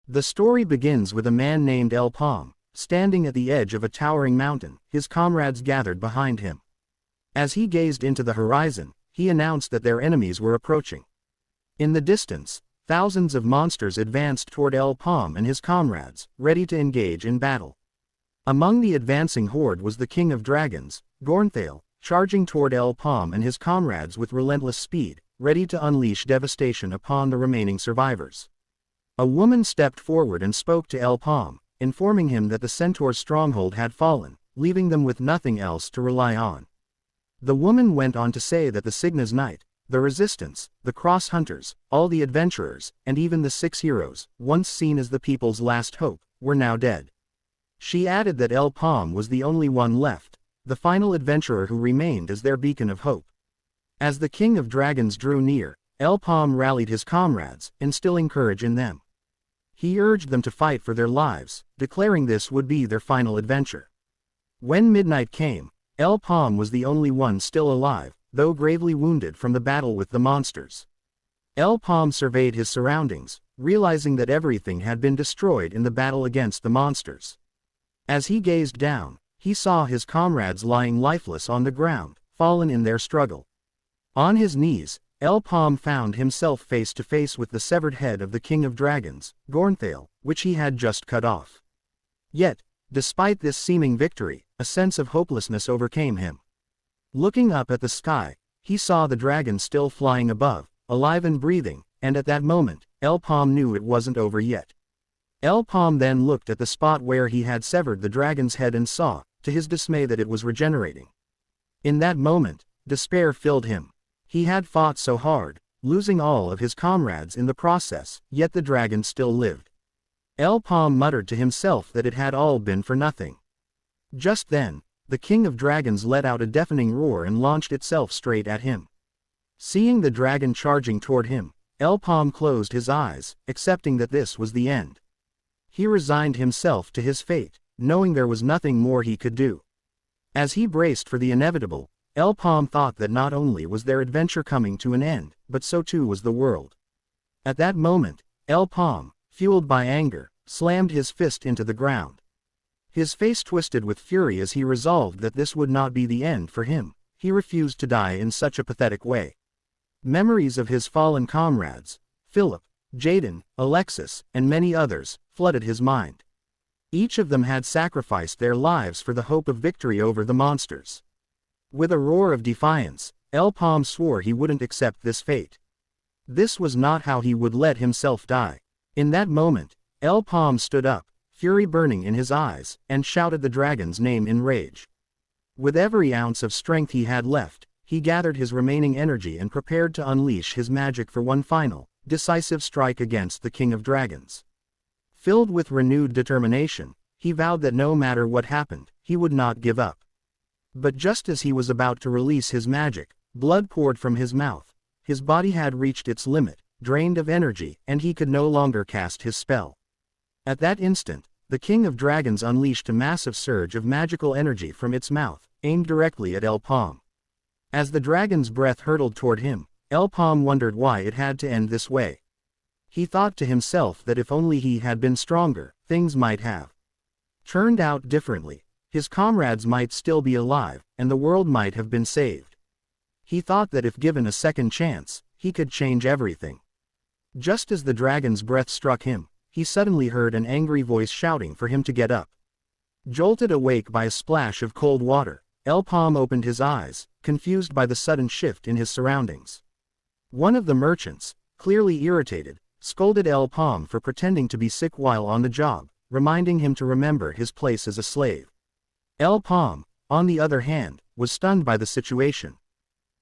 The story begins with a man named Paume, standing at the edge of a towering mountain, his comrades gathered behind him. As he gazed into the horizon, he announced that their enemies were approaching. In the distance, thousands of monsters advanced toward Paume and his comrades, ready to engage in battle. Among the advancing horde was the king of dragons, Gornthale, charging toward Paume and his comrades with relentless speed, ready to unleash devastation upon the remaining survivors. A woman stepped forward and spoke to Paume, informing him that the centaur's stronghold had fallen, leaving them with nothing else to rely on. The woman went on to say that the Cygna's Knight, the Resistance, the Cross Hunters, all the adventurers, and even the 6 heroes, once seen as the people's last hope, were now dead. She added that Paume was the only one left, the final adventurer who remained as their beacon of hope. As the King of Dragons drew near, Paume rallied his comrades, instilling courage in them. He urged them to fight for their lives, declaring this would be their final adventure. When midnight came, Paume was the only one still alive, though gravely wounded from the battle with the monsters. Paume surveyed his surroundings, realizing that everything had been destroyed in the battle against the monsters. As he gazed down, he saw his comrades lying lifeless on the ground, fallen in their struggle. On his knees, Paume found himself face to face with the severed head of the King of Dragons, Gornthale, which he had just cut off. Yet, despite this seeming victory, a sense of hopelessness overcame him. Looking up at the sky, he saw the dragon still flying above, alive and breathing, and at that moment, Paume knew it wasn't over yet. Paume then looked at the spot where he had severed the dragon's head and saw, to his dismay, that it was regenerating. In that moment, despair filled him. He had fought so hard, losing all of his comrades in the process, yet the dragon still lived. Paume muttered to himself that it had all been for nothing. Just then, the King of Dragons let out a deafening roar and launched itself straight at him. Seeing the dragon charging toward him, Paume closed his eyes, accepting that this was the end. He resigned himself to his fate, knowing there was nothing more he could do. As he braced for the inevitable, Paume thought that not only was their adventure coming to an end, but so too was the world. At that moment, Paume, fueled by anger, slammed his fist into the ground. His face twisted with fury as he resolved that this would not be the end for him. He refused to die in such a pathetic way. Memories of his fallen comrades, Philip, Jaden, Alexis, and many others, flooded his mind. Each of them had sacrificed their lives for the hope of victory over the monsters. With a roar of defiance, Paume swore he wouldn't accept this fate. This was not how he would let himself die. In that moment, Paume stood up, fury burning in his eyes, and shouted the dragon's name in rage. With every ounce of strength he had left, he gathered his remaining energy and prepared to unleash his magic for one final, decisive strike against the King of Dragons. Filled with renewed determination, he vowed that no matter what happened, he would not give up. But just as he was about to release his magic, blood poured from his mouth. His body had reached its limit, drained of energy, and he could no longer cast his spell. At that instant, the King of Dragons unleashed a massive surge of magical energy from its mouth, aimed directly at Paume. As the dragon's breath hurtled toward him, Paume wondered why it had to end this way. He thought to himself that if only he had been stronger, things might have turned out differently. His comrades might still be alive, and the world might have been saved. He thought that if given a second chance, he could change everything. Just as the dragon's breath struck him, he suddenly heard an angry voice shouting for him to get up. Jolted awake by a splash of cold water, Paume opened his eyes, confused by the sudden shift in his surroundings. One of the merchants, clearly irritated, scolded Paume for pretending to be sick while on the job, reminding him to remember his place as a slave. Paume, on the other hand, was stunned by the situation.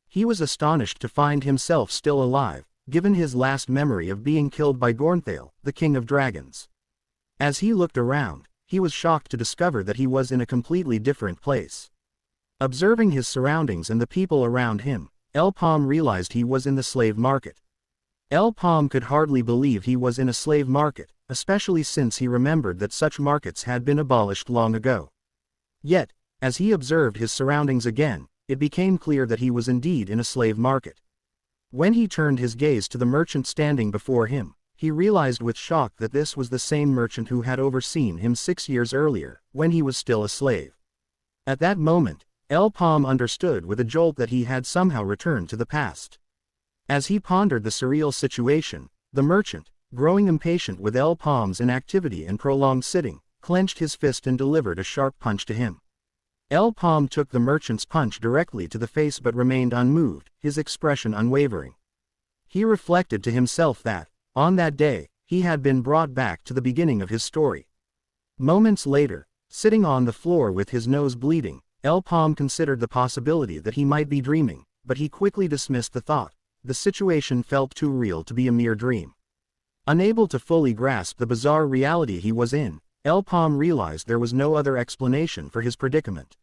He was astonished to find himself still alive, given his last memory of being killed by Gornthale, the King of Dragons. As he looked around, he was shocked to discover that he was in a completely different place. Observing his surroundings and the people around him, Paume realized he was in the slave market. Paume could hardly believe he was in a slave market, especially since he remembered that such markets had been abolished long ago. Yet, as he observed his surroundings again, it became clear that he was indeed in a slave market. When he turned his gaze to the merchant standing before him, he realized with shock that this was the same merchant who had overseen him 6 years earlier, when he was still a slave. At that moment, Paume understood with a jolt that he had somehow returned to the past. As he pondered the surreal situation, the merchant, growing impatient with Paume's inactivity and prolonged sitting, clenched his fist and delivered a sharp punch to him. Paume took the merchant's punch directly to the face but remained unmoved, his expression unwavering. He reflected to himself that, on that day, he had been brought back to the beginning of his story. Moments later, sitting on the floor with his nose bleeding, Paume considered the possibility that he might be dreaming, but he quickly dismissed the thought. The situation felt too real to be a mere dream. Unable to fully grasp the bizarre reality he was in, Paume realized there was no other explanation for his predicament.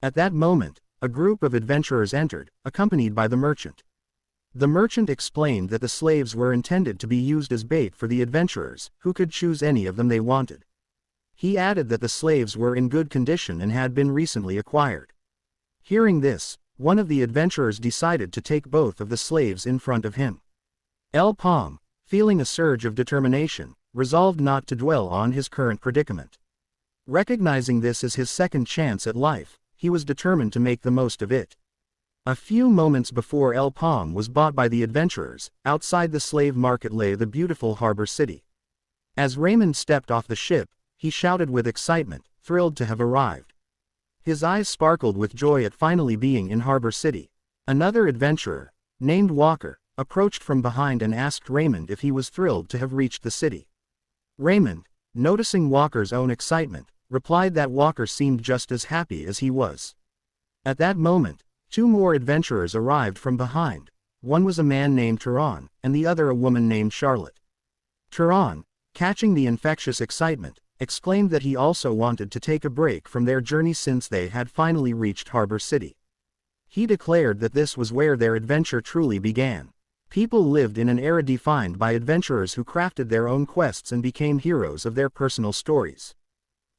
At that moment, a group of adventurers entered, accompanied by the merchant. The merchant explained that the slaves were intended to be used as bait for the adventurers, who could choose any of them they wanted. He added that the slaves were in good condition and had been recently acquired. Hearing this, one of the adventurers decided to take both of the slaves in front of him. Paume, feeling a surge of determination, resolved not to dwell on his current predicament. Recognizing this as his second chance at life, he was determined to make the most of it. A few moments before Paume was bought by the adventurers, outside the slave market lay the beautiful harbor city. As Raymond stepped off the ship, he shouted with excitement, thrilled to have arrived. His eyes sparkled with joy at finally being in Harbor City. Another adventurer, named Walker, approached from behind and asked Raymond if he was thrilled to have reached the city. Raymond, noticing Walker's own excitement, replied that Walker seemed just as happy as he was. At that moment, 2 more adventurers arrived from behind. One was a man named Turan, and the other a woman named Charlotte. Turan, catching the infectious excitement, exclaimed that he also wanted to take a break from their journey since they had finally reached Harbor City. He declared that this was where their adventure truly began. People lived in an era defined by adventurers who crafted their own quests and became heroes of their personal stories.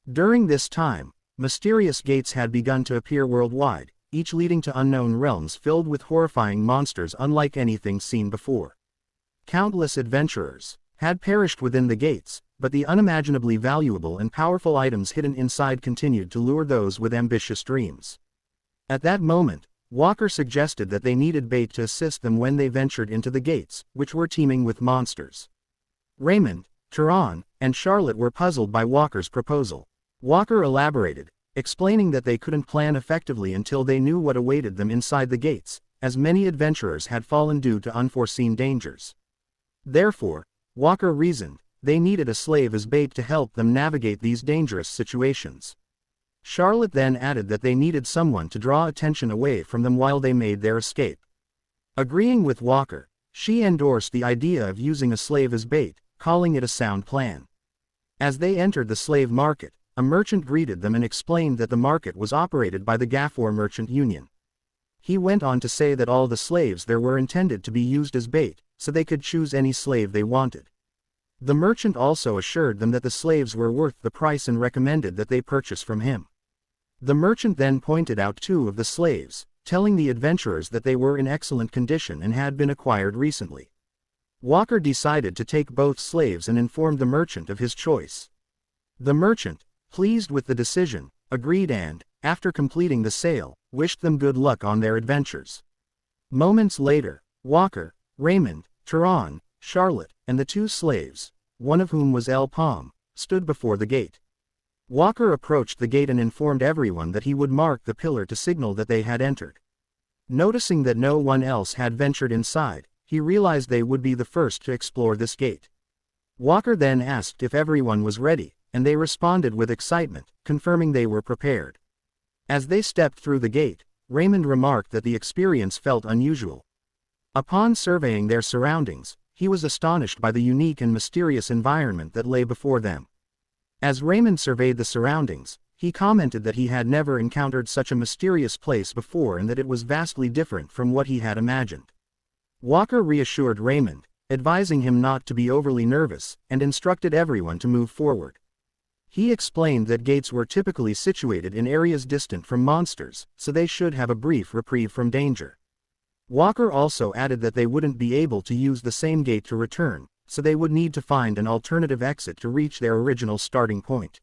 During this time, mysterious gates had begun to appear worldwide, each leading to unknown realms filled with horrifying monsters unlike anything seen before. Countless adventurers had perished within the gates, but the unimaginably valuable and powerful items hidden inside continued to lure those with ambitious dreams. At that moment, Walker suggested that they needed bait to assist them when they ventured into the gates, which were teeming with monsters. Raymond, Turan, and Charlotte were puzzled by Walker's proposal. Walker elaborated, explaining that they couldn't plan effectively until they knew what awaited them inside the gates, as many adventurers had fallen due to unforeseen dangers. Therefore, Walker reasoned, they needed a slave as bait to help them navigate these dangerous situations. Charlotte then added that they needed someone to draw attention away from them while they made their escape. Agreeing with Walker, she endorsed the idea of using a slave as bait, calling it a sound plan. As they entered the slave market, a merchant greeted them and explained that the market was operated by the Gafor Merchant Union. He went on to say that all the slaves there were intended to be used as bait, so they could choose any slave they wanted. The merchant also assured them that the slaves were worth the price and recommended that they purchase from him. The merchant then pointed out 2 of the slaves, telling the adventurers that they were in excellent condition and had been acquired recently. Walker decided to take both slaves and informed the merchant of his choice. The merchant, pleased with the decision, agreed and, after completing the sale, wished them good luck on their adventures. Moments later, Walker, Raymond, Turan, Charlotte, and the 2 slaves, one of whom was Paume, stood before the gate. Walker approached the gate and informed everyone that he would mark the pillar to signal that they had entered. Noticing that no one else had ventured inside, he realized they would be the first to explore this gate. Walker then asked if everyone was ready, and they responded with excitement, confirming they were prepared. As they stepped through the gate, Raymond remarked that the experience felt unusual. Upon surveying their surroundings, he was astonished by the unique and mysterious environment that lay before them. As Raymond surveyed the surroundings, he commented that he had never encountered such a mysterious place before and that it was vastly different from what he had imagined. Walker reassured Raymond, advising him not to be overly nervous, and instructed everyone to move forward. He explained that gates were typically situated in areas distant from monsters, so they should have a brief reprieve from danger. Walker also added that they wouldn't be able to use the same gate to return, so they would need to find an alternative exit to reach their original starting point.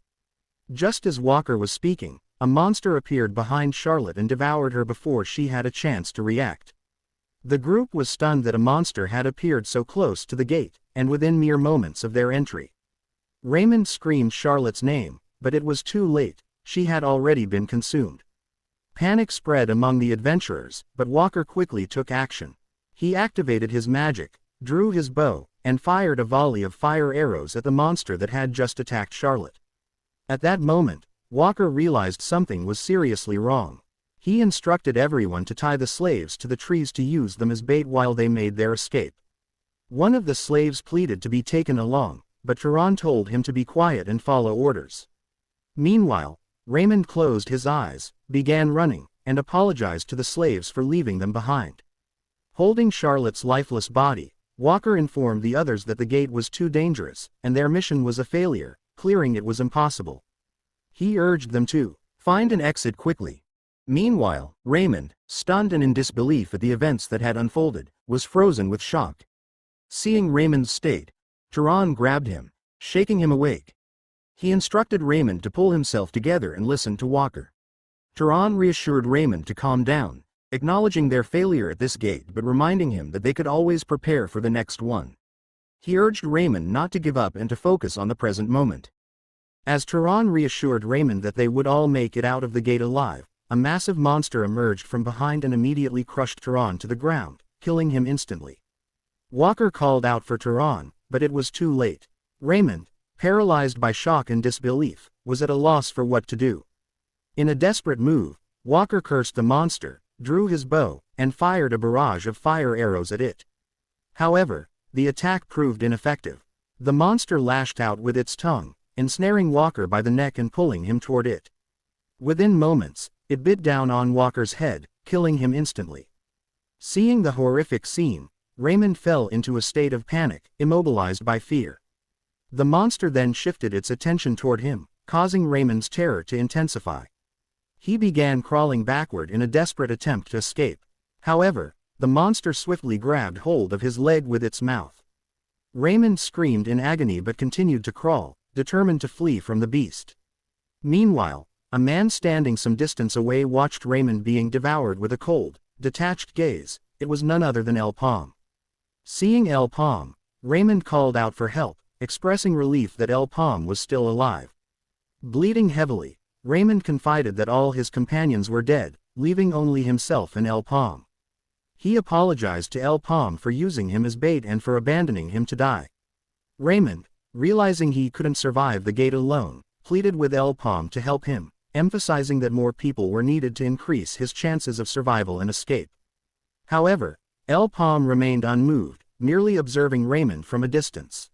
Just as Walker was speaking, a monster appeared behind Charlotte and devoured her before she had a chance to react. The group was stunned that a monster had appeared so close to the gate, and within mere moments of their entry. Raymond screamed Charlotte's name, but it was too late, she had already been consumed. Panic spread among the adventurers, but Walker quickly took action. He activated his magic, drew his bow, and fired a volley of fire arrows at the monster that had just attacked Charlotte. At that moment, Walker realized something was seriously wrong. He instructed everyone to tie the slaves to the trees to use them as bait while they made their escape. One of the slaves pleaded to be taken along, but Turan told him to be quiet and follow orders. Meanwhile, Raymond closed his eyes, began running, and apologized to the slaves for leaving them behind. Holding Charlotte's lifeless body, Walker informed the others that the gate was too dangerous, and their mission was a failure, clearing it was impossible. He urged them to find an exit quickly. Meanwhile, Raymond, stunned and in disbelief at the events that had unfolded, was frozen with shock. Seeing Raymond's state, Turan grabbed him, shaking him awake. He instructed Raymond to pull himself together and listen to Walker. Turan reassured Raymond to calm down, acknowledging their failure at this gate but reminding him that they could always prepare for the next one. He urged Raymond not to give up and to focus on the present moment. As Turan reassured Raymond that they would all make it out of the gate alive, a massive monster emerged from behind and immediately crushed Turan to the ground, killing him instantly. Walker called out for Turan, but it was too late. Raymond, paralyzed by shock and disbelief, was at a loss for what to do. In a desperate move, Walker cursed the monster, drew his bow, and fired a barrage of fire arrows at it. However, the attack proved ineffective. The monster lashed out with its tongue, ensnaring Walker by the neck and pulling him toward it. Within moments, it bit down on Walker's head, killing him instantly. Seeing the horrific scene, Raymond fell into a state of panic, immobilized by fear. The monster then shifted its attention toward him, causing Raymond's terror to intensify. He began crawling backward in a desperate attempt to escape. However, the monster swiftly grabbed hold of his leg with its mouth. Raymond screamed in agony but continued to crawl, determined to flee from the beast. Meanwhile, a man standing some distance away watched Raymond being devoured with a cold, detached gaze. It was none other than Paume. Seeing Paume, Raymond called out for help, expressing relief that Paume was still alive. Bleeding heavily, Raymond confided that all his companions were dead, leaving only himself and Paume. He apologized to Paume for using him as bait and for abandoning him to die. Raymond, realizing he couldn't survive the gate alone, pleaded with Paume to help him, emphasizing that more people were needed to increase his chances of survival and escape. However, Paume remained unmoved, merely observing Raymond from a distance.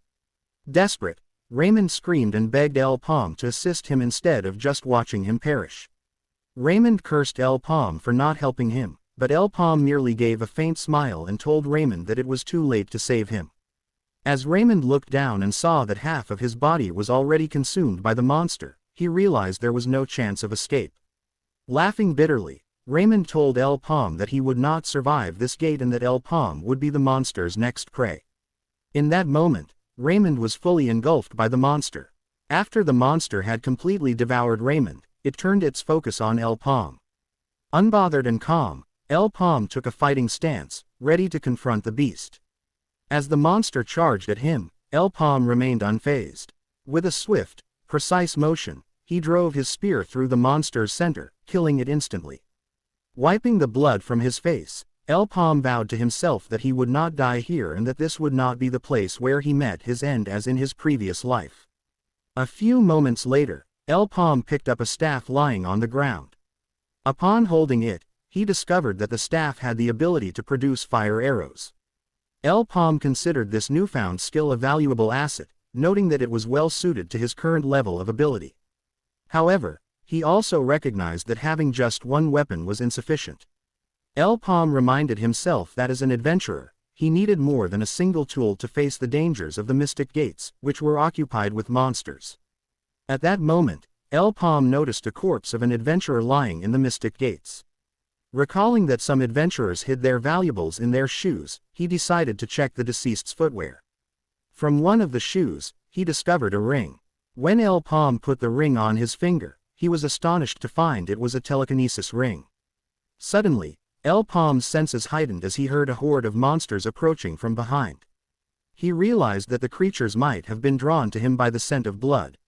Desperate, Raymond screamed and begged Paume to assist him instead of just watching him perish. Raymond cursed Paume for not helping him, but Paume merely gave a faint smile and told Raymond that it was too late to save him. As Raymond looked down and saw that half of his body was already consumed by the monster, he realized there was no chance of escape. Laughing bitterly, Raymond told Paume that he would not survive this gate and that Paume would be the monster's next prey. In that moment, Raymond was fully engulfed by the monster. After the monster had completely devoured Raymond, it turned its focus on Paume. Unbothered and calm, Paume took a fighting stance, ready to confront the beast. As the monster charged at him, Paume remained unfazed. With a swift, precise motion, he drove his spear through the monster's center, killing it instantly. Wiping the blood from his face, Paume vowed to himself that he would not die here and that this would not be the place where he met his end as in his previous life. A few moments later, Paume picked up a staff lying on the ground. Upon holding it, he discovered that the staff had the ability to produce fire arrows. Paume considered this newfound skill a valuable asset, noting that it was well suited to his current level of ability. However, he also recognized that having just one weapon was insufficient. Paume reminded himself that as an adventurer, he needed more than a single tool to face the dangers of the Mystic Gates, which were occupied with monsters. At that moment, Paume noticed a corpse of an adventurer lying in the Mystic Gates. Recalling that some adventurers hid their valuables in their shoes, he decided to check the deceased's footwear. From one of the shoes, he discovered a ring. When Paume put the ring on his finger, he was astonished to find it was a telekinesis ring. Suddenly, Paume's senses heightened as he heard a horde of monsters approaching from behind. He realized that the creatures might have been drawn to him by the scent of blood.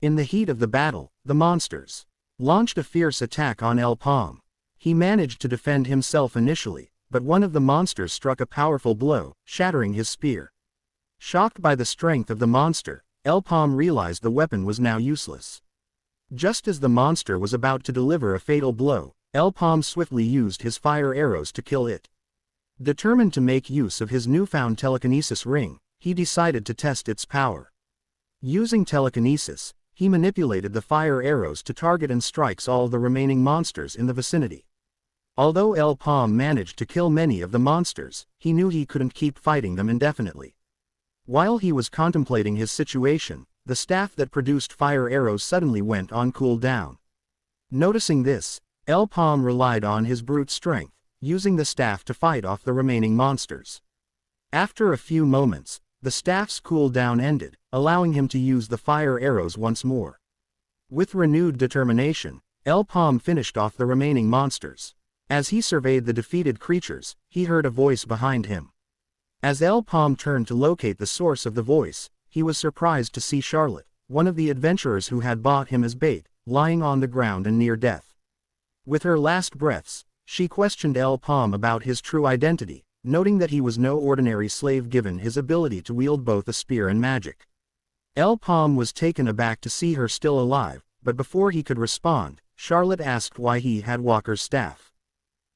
In the heat of the battle, the monsters launched a fierce attack on Paume. He managed to defend himself initially, but one of the monsters struck a powerful blow, shattering his spear. Shocked by the strength of the monster, Paume realized the weapon was now useless. Just as the monster was about to deliver a fatal blow, Paume swiftly used his fire arrows to kill it. Determined to make use of his newfound telekinesis ring, he decided to test its power. Using telekinesis, he manipulated the fire arrows to target and strike all the remaining monsters in the vicinity. Although Paume managed to kill many of the monsters, he knew he couldn't keep fighting them indefinitely. While he was contemplating his situation, the staff that produced fire arrows suddenly went on cooldown. Noticing this, Paume relied on his brute strength, using the staff to fight off the remaining monsters. After a few moments, the staff's cooldown ended, allowing him to use the fire arrows once more. With renewed determination, Paume finished off the remaining monsters. As he surveyed the defeated creatures, he heard a voice behind him. As Paume turned to locate the source of the voice, he was surprised to see Charlotte, one of the adventurers who had bought him as bait, lying on the ground and near death. With her last breaths, she questioned Paume about his true identity, noting that he was no ordinary slave given his ability to wield both a spear and magic. Paume was taken aback to see her still alive, but before he could respond, Charlotte asked why he had Walker's staff.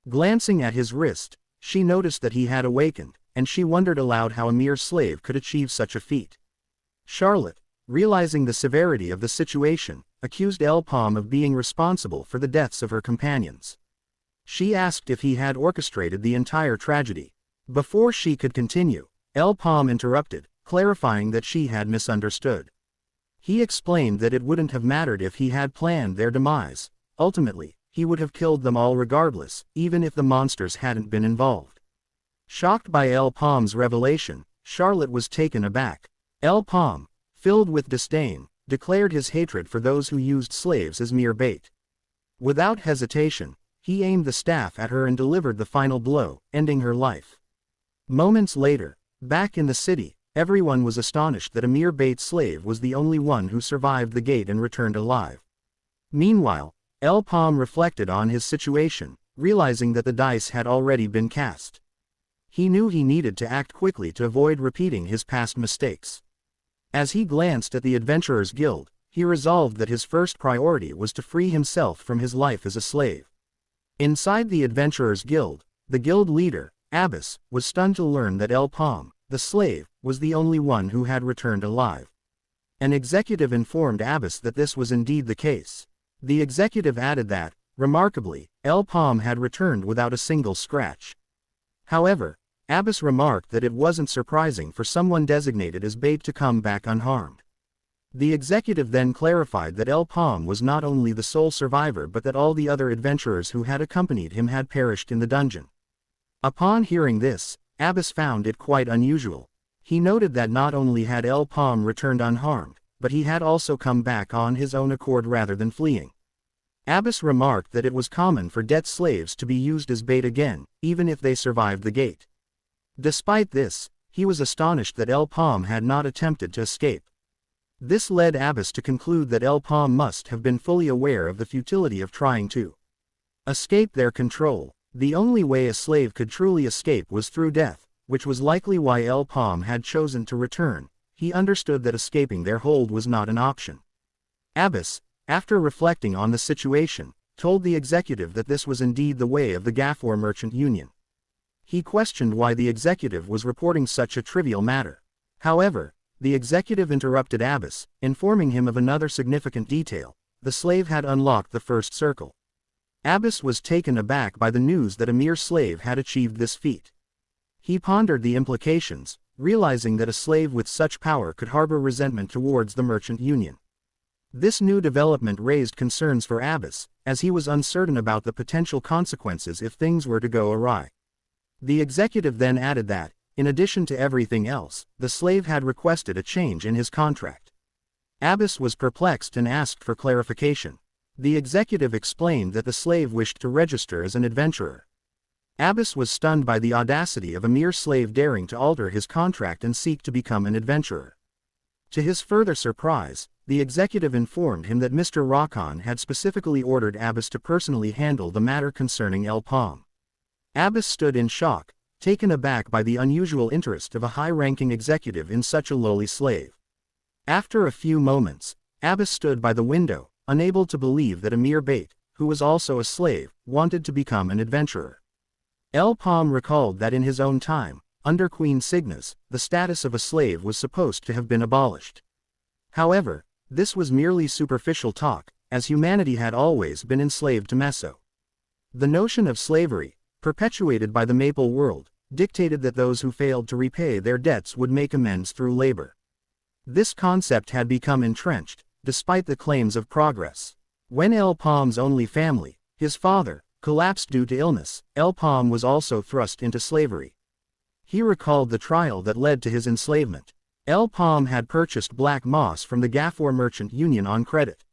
Glancing at his wrist, she noticed that he had awakened, and she wondered aloud how a mere slave could achieve such a feat. Charlotte, realizing the severity of the situation, accused Paume of being responsible for the deaths of her companions. She asked if he had orchestrated the entire tragedy. Before she could continue, Paume interrupted, clarifying that she had misunderstood. He explained that it wouldn't have mattered if he had planned their demise. Ultimately, he would have killed them all regardless, even if the monsters hadn't been involved. Shocked by Paume's revelation, Charlotte was taken aback. Paume, filled with disdain, declared his hatred for those who used slaves as mere bait. Without hesitation, he aimed the staff at her and delivered the final blow, ending her life. Moments later, back in the city, everyone was astonished that a mere bait slave was the only one who survived the gate and returned alive. Meanwhile, Paume reflected on his situation, realizing that the dice had already been cast. He knew he needed to act quickly to avoid repeating his past mistakes. As he glanced at the Adventurers Guild, he resolved that his first priority was to free himself from his life as a slave. Inside the Adventurers Guild, the guild leader, Abbas, was stunned to learn that Paume, the slave, was the only one who had returned alive. An executive informed Abbas that this was indeed the case. The executive added that, remarkably, Paume had returned without a single scratch. However, Abbas remarked that it wasn't surprising for someone designated as bait to come back unharmed. The executive then clarified that Paume was not only the sole survivor but that all the other adventurers who had accompanied him had perished in the dungeon. Upon hearing this, Abbas found it quite unusual. He noted that not only had Paume returned unharmed, but he had also come back on his own accord rather than fleeing. Abbas remarked that it was common for debt slaves to be used as bait again, even if they survived the gate. Despite this, he was astonished that Paume had not attempted to escape. This led Abbas to conclude that Paume must have been fully aware of the futility of trying to escape their control. The only way a slave could truly escape was through death, which was likely why Paume had chosen to return. He understood that escaping their hold was not an option. Abbas, after reflecting on the situation, told the executive that this was indeed the way of the Gafor Merchant Union. He questioned why the executive was reporting such a trivial matter. However, the executive interrupted Abbas, informing him of another significant detail: the slave had unlocked the first circle. Abbas was taken aback by the news that a mere slave had achieved this feat. He pondered the implications, realizing that a slave with such power could harbor resentment towards the merchant union. This new development raised concerns for Abbas, as he was uncertain about the potential consequences if things were to go awry. The executive then added that, In addition to everything else, the slave had requested a change in his contract. Abbas was perplexed and asked for clarification. The executive explained that the slave wished to register as an adventurer. Abbas was stunned by the audacity of a mere slave daring to alter his contract and seek to become an adventurer. To his further surprise, the executive informed him that Mr. Rakan had specifically ordered Abbas to personally handle the matter concerning Paume. Abbas stood in shock, taken aback by the unusual interest of a high-ranking executive in such a lowly slave. After a few moments, Abbas stood by the window, unable to believe that a mere bait, who was also a slave, wanted to become an adventurer. Paume recalled that in his own time, under Queen Signas, the status of a slave was supposed to have been abolished. However, this was merely superficial talk, as humanity had always been enslaved to Meso. The notion of slavery, perpetuated by the Maple world, dictated that those who failed to repay their debts would make amends through labor. This concept had become entrenched, despite the claims of progress. When Paume's only family, his father, collapsed due to illness, Paume was also thrust into slavery. He recalled the trial that led to his enslavement. Paume had purchased black moss from the Gafor Merchant Union on credit.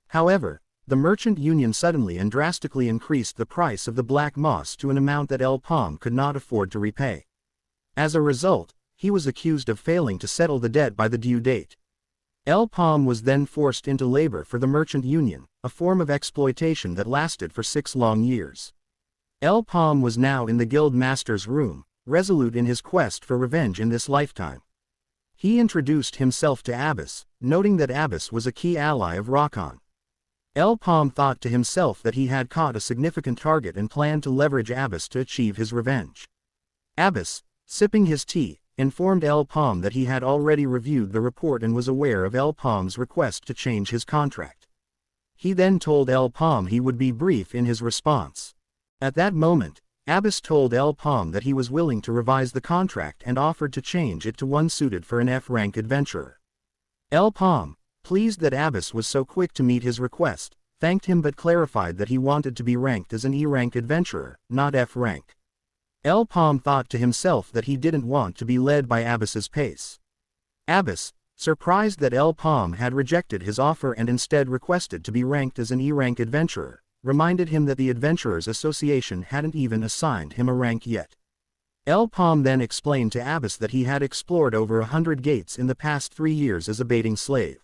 However, the merchant union suddenly and drastically increased the price of the black moss to an amount that Paume could not afford to repay. As a result, he was accused of failing to settle the debt by the due date. Paume was then forced into labor for the merchant union, a form of exploitation that lasted for 6 long years. Paume was now in the guild master's room, resolute in his quest for revenge in this lifetime. He introduced himself to Abbas, noting that Abbas was a key ally of Rakan. Paume thought to himself that he had caught a significant target and planned to leverage Abbas to achieve his revenge. Abbas, sipping his tea, informed Paume that he had already reviewed the report and was aware of Paume's request to change his contract. He then told Paume he would be brief in his response. At that moment, Abbas told Paume that he was willing to revise the contract and offered to change it to one suited for an F-rank adventurer. Paume, pleased that Abbas was so quick to meet his request, thanked him but clarified that he wanted to be ranked as an E-rank adventurer, not F-rank. Paume thought to himself that he didn't want to be led by Abbas's pace. Abbas, surprised that Paume had rejected his offer and instead requested to be ranked as an E-rank adventurer, reminded him that the Adventurers Association hadn't even assigned him a rank yet. Paume then explained to Abbas that he had explored over 100 gates in the past 3 years as a baiting slave.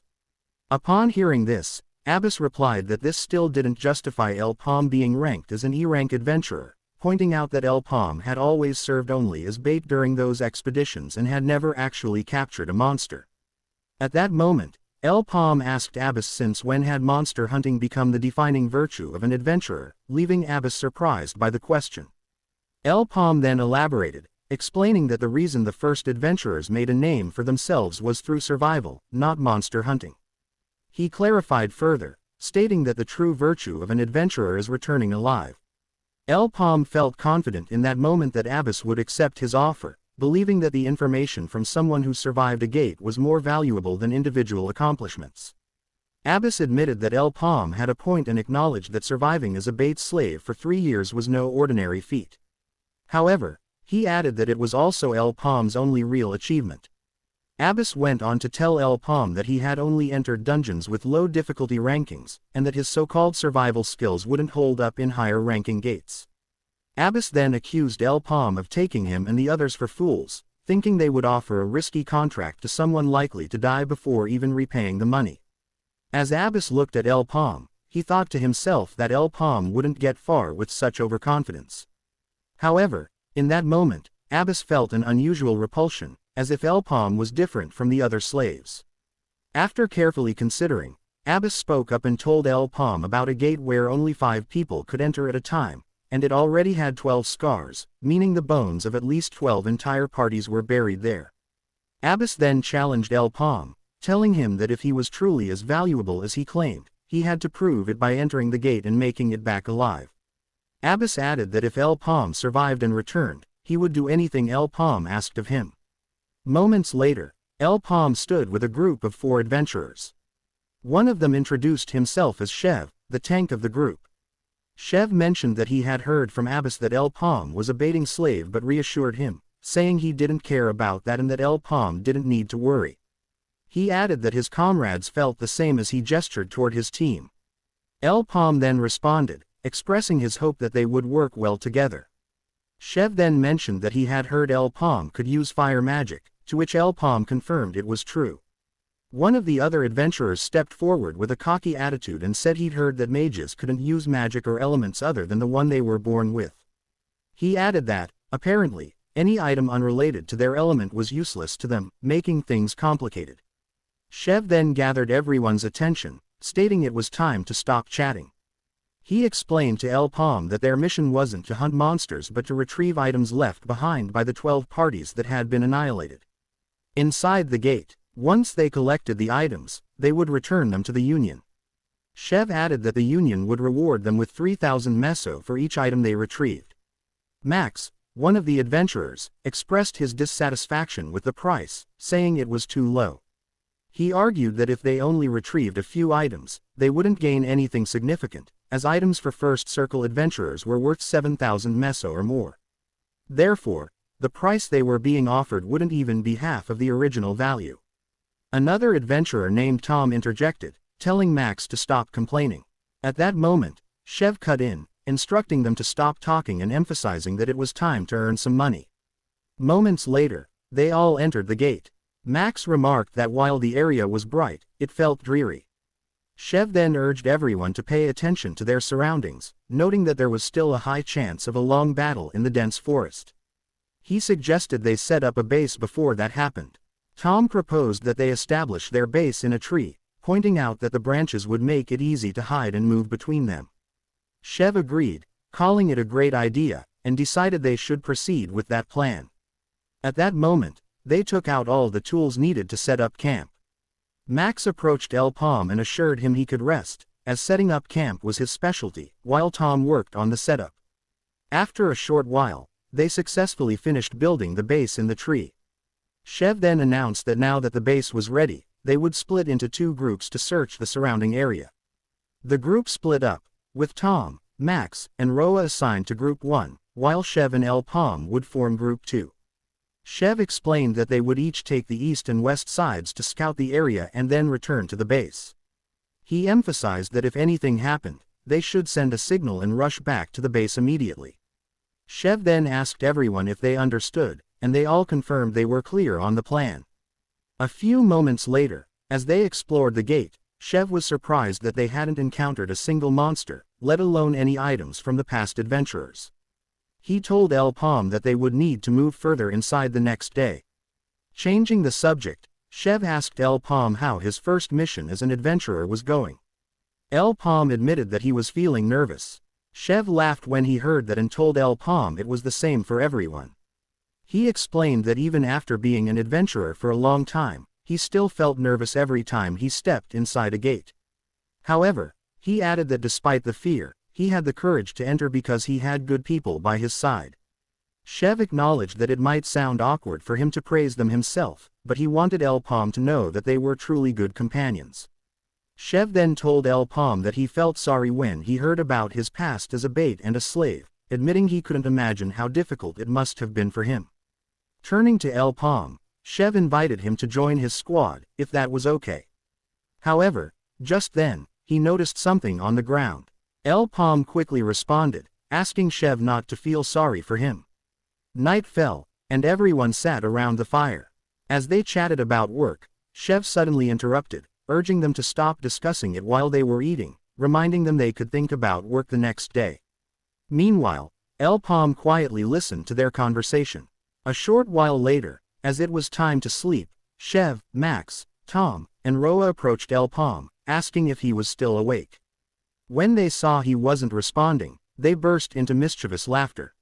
Upon hearing this, Abbas replied that this still didn't justify Paume being ranked as an E-rank adventurer, pointing out that Paume had always served only as bait during those expeditions and had never actually captured a monster. At that moment, Paume asked Abbas since when had monster hunting become the defining virtue of an adventurer, leaving Abbas surprised by the question. Paume then elaborated, explaining that the reason the first adventurers made a name for themselves was through survival, not monster hunting. He clarified further, stating that the true virtue of an adventurer is returning alive. Paume felt confident in that moment that Abbas would accept his offer, believing that the information from someone who survived a gate was more valuable than individual accomplishments. Abbas admitted that Paume had a point and acknowledged that surviving as a bait slave for 3 years was no ordinary feat. However, he added that it was also Paume's only real achievement. Abbas went on to tell Paume that he had only entered dungeons with low difficulty rankings, and that his so-called survival skills wouldn't hold up in higher ranking gates. Abbas then accused Paume of taking him and the others for fools, thinking they would offer a risky contract to someone likely to die before even repaying the money. As Abbas looked at Paume, he thought to himself that Paume wouldn't get far with such overconfidence. However, in that moment, Abbas felt an unusual repulsion, as if Paume was different from the other slaves. After carefully considering, Abbas spoke up and told Paume about a gate where only 5 people could enter at a time, and it already had 12 scars, meaning the bones of at least 12 entire parties were buried there. Abbas then challenged Paume, telling him that if he was truly as valuable as he claimed, he had to prove it by entering the gate and making it back alive. Abbas added that if Paume survived and returned, he would do anything Paume asked of him. Moments later, Paume stood with a group of 4 adventurers. One of them introduced himself as Shev, the tank of the group. Shev mentioned that he had heard from Abbas that Paume was a baiting slave but reassured him, saying he didn't care about that and that Paume didn't need to worry. He added that his comrades felt the same as he gestured toward his team. Paume then responded, expressing his hope that they would work well together. Chev then mentioned that he had heard Paume could use fire magic, to which Paume confirmed it was true. One of the other adventurers stepped forward with a cocky attitude and said he'd heard that mages couldn't use magic or elements other than the one they were born with. He added that, apparently, any item unrelated to their element was useless to them, making things complicated. Chev then gathered everyone's attention, stating it was time to stop chatting. He explained to Paume that their mission wasn't to hunt monsters but to retrieve items left behind by the 12 parties that had been annihilated. Inside the gate, once they collected the items, they would return them to the Union. Chev added that the Union would reward them with 3,000 meso for each item they retrieved. Max, one of the adventurers, expressed his dissatisfaction with the price, saying it was too low. He argued that if they only retrieved a few items, they wouldn't gain anything significant, as items for First Circle adventurers were worth 7,000 meso or more. Therefore, the price they were being offered wouldn't even be half of the original value. Another adventurer named Tom interjected, telling Max to stop complaining. At that moment, Chev cut in, instructing them to stop talking and emphasizing that it was time to earn some money. Moments later, they all entered the gate. Max remarked that while the area was bright, it felt dreary. Chev then urged everyone to pay attention to their surroundings, noting that there was still a high chance of a long battle in the dense forest. He suggested they set up a base before that happened. Tom proposed that they establish their base in a tree, pointing out that the branches would make it easy to hide and move between them. Chev agreed, calling it a great idea, and decided they should proceed with that plan. At that moment, they took out all the tools needed to set up camp. Max approached Paume and assured him he could rest, as setting up camp was his specialty, while Tom worked on the setup. After a short while, they successfully finished building the base in the tree. Chev then announced that now that the base was ready, they would split into 2 groups to search the surrounding area. The group split up, with Tom, Max, and Roa assigned to Group 1, while Chev and Paume would form Group 2. Chev explained that they would each take the east and west sides to scout the area and then return to the base. He emphasized that if anything happened, they should send a signal and rush back to the base immediately. Chev then asked everyone if they understood, and they all confirmed they were clear on the plan. A few moments later, as they explored the gate, Chev was surprised that they hadn't encountered a single monster, let alone any items from the past adventurers. He told Paume that they would need to move further inside the next day. Changing the subject, Chev asked Paume how his first mission as an adventurer was going. Paume admitted that he was feeling nervous. Chev laughed when he heard that and told Paume it was the same for everyone. He explained that even after being an adventurer for a long time, he still felt nervous every time he stepped inside a gate. However, he added that despite the fear, he had the courage to enter because he had good people by his side. Chev acknowledged that it might sound awkward for him to praise them himself, but he wanted Paume to know that they were truly good companions. Chev then told Paume that he felt sorry when he heard about his past as a bait and a slave, admitting he couldn't imagine how difficult it must have been for him. Turning to Paume, Chev invited him to join his squad, if that was okay. However, just then, he noticed something on the ground. Paume quickly responded, asking Chev not to feel sorry for him. Night fell, and everyone sat around the fire. As they chatted about work, Chev suddenly interrupted, urging them to stop discussing it while they were eating, reminding them they could think about work the next day. Meanwhile, Paume quietly listened to their conversation. A short while later, as it was time to sleep, Chev, Max, Tom, and Roa approached Paume, asking if he was still awake. When they saw he wasn't responding, they burst into mischievous laughter.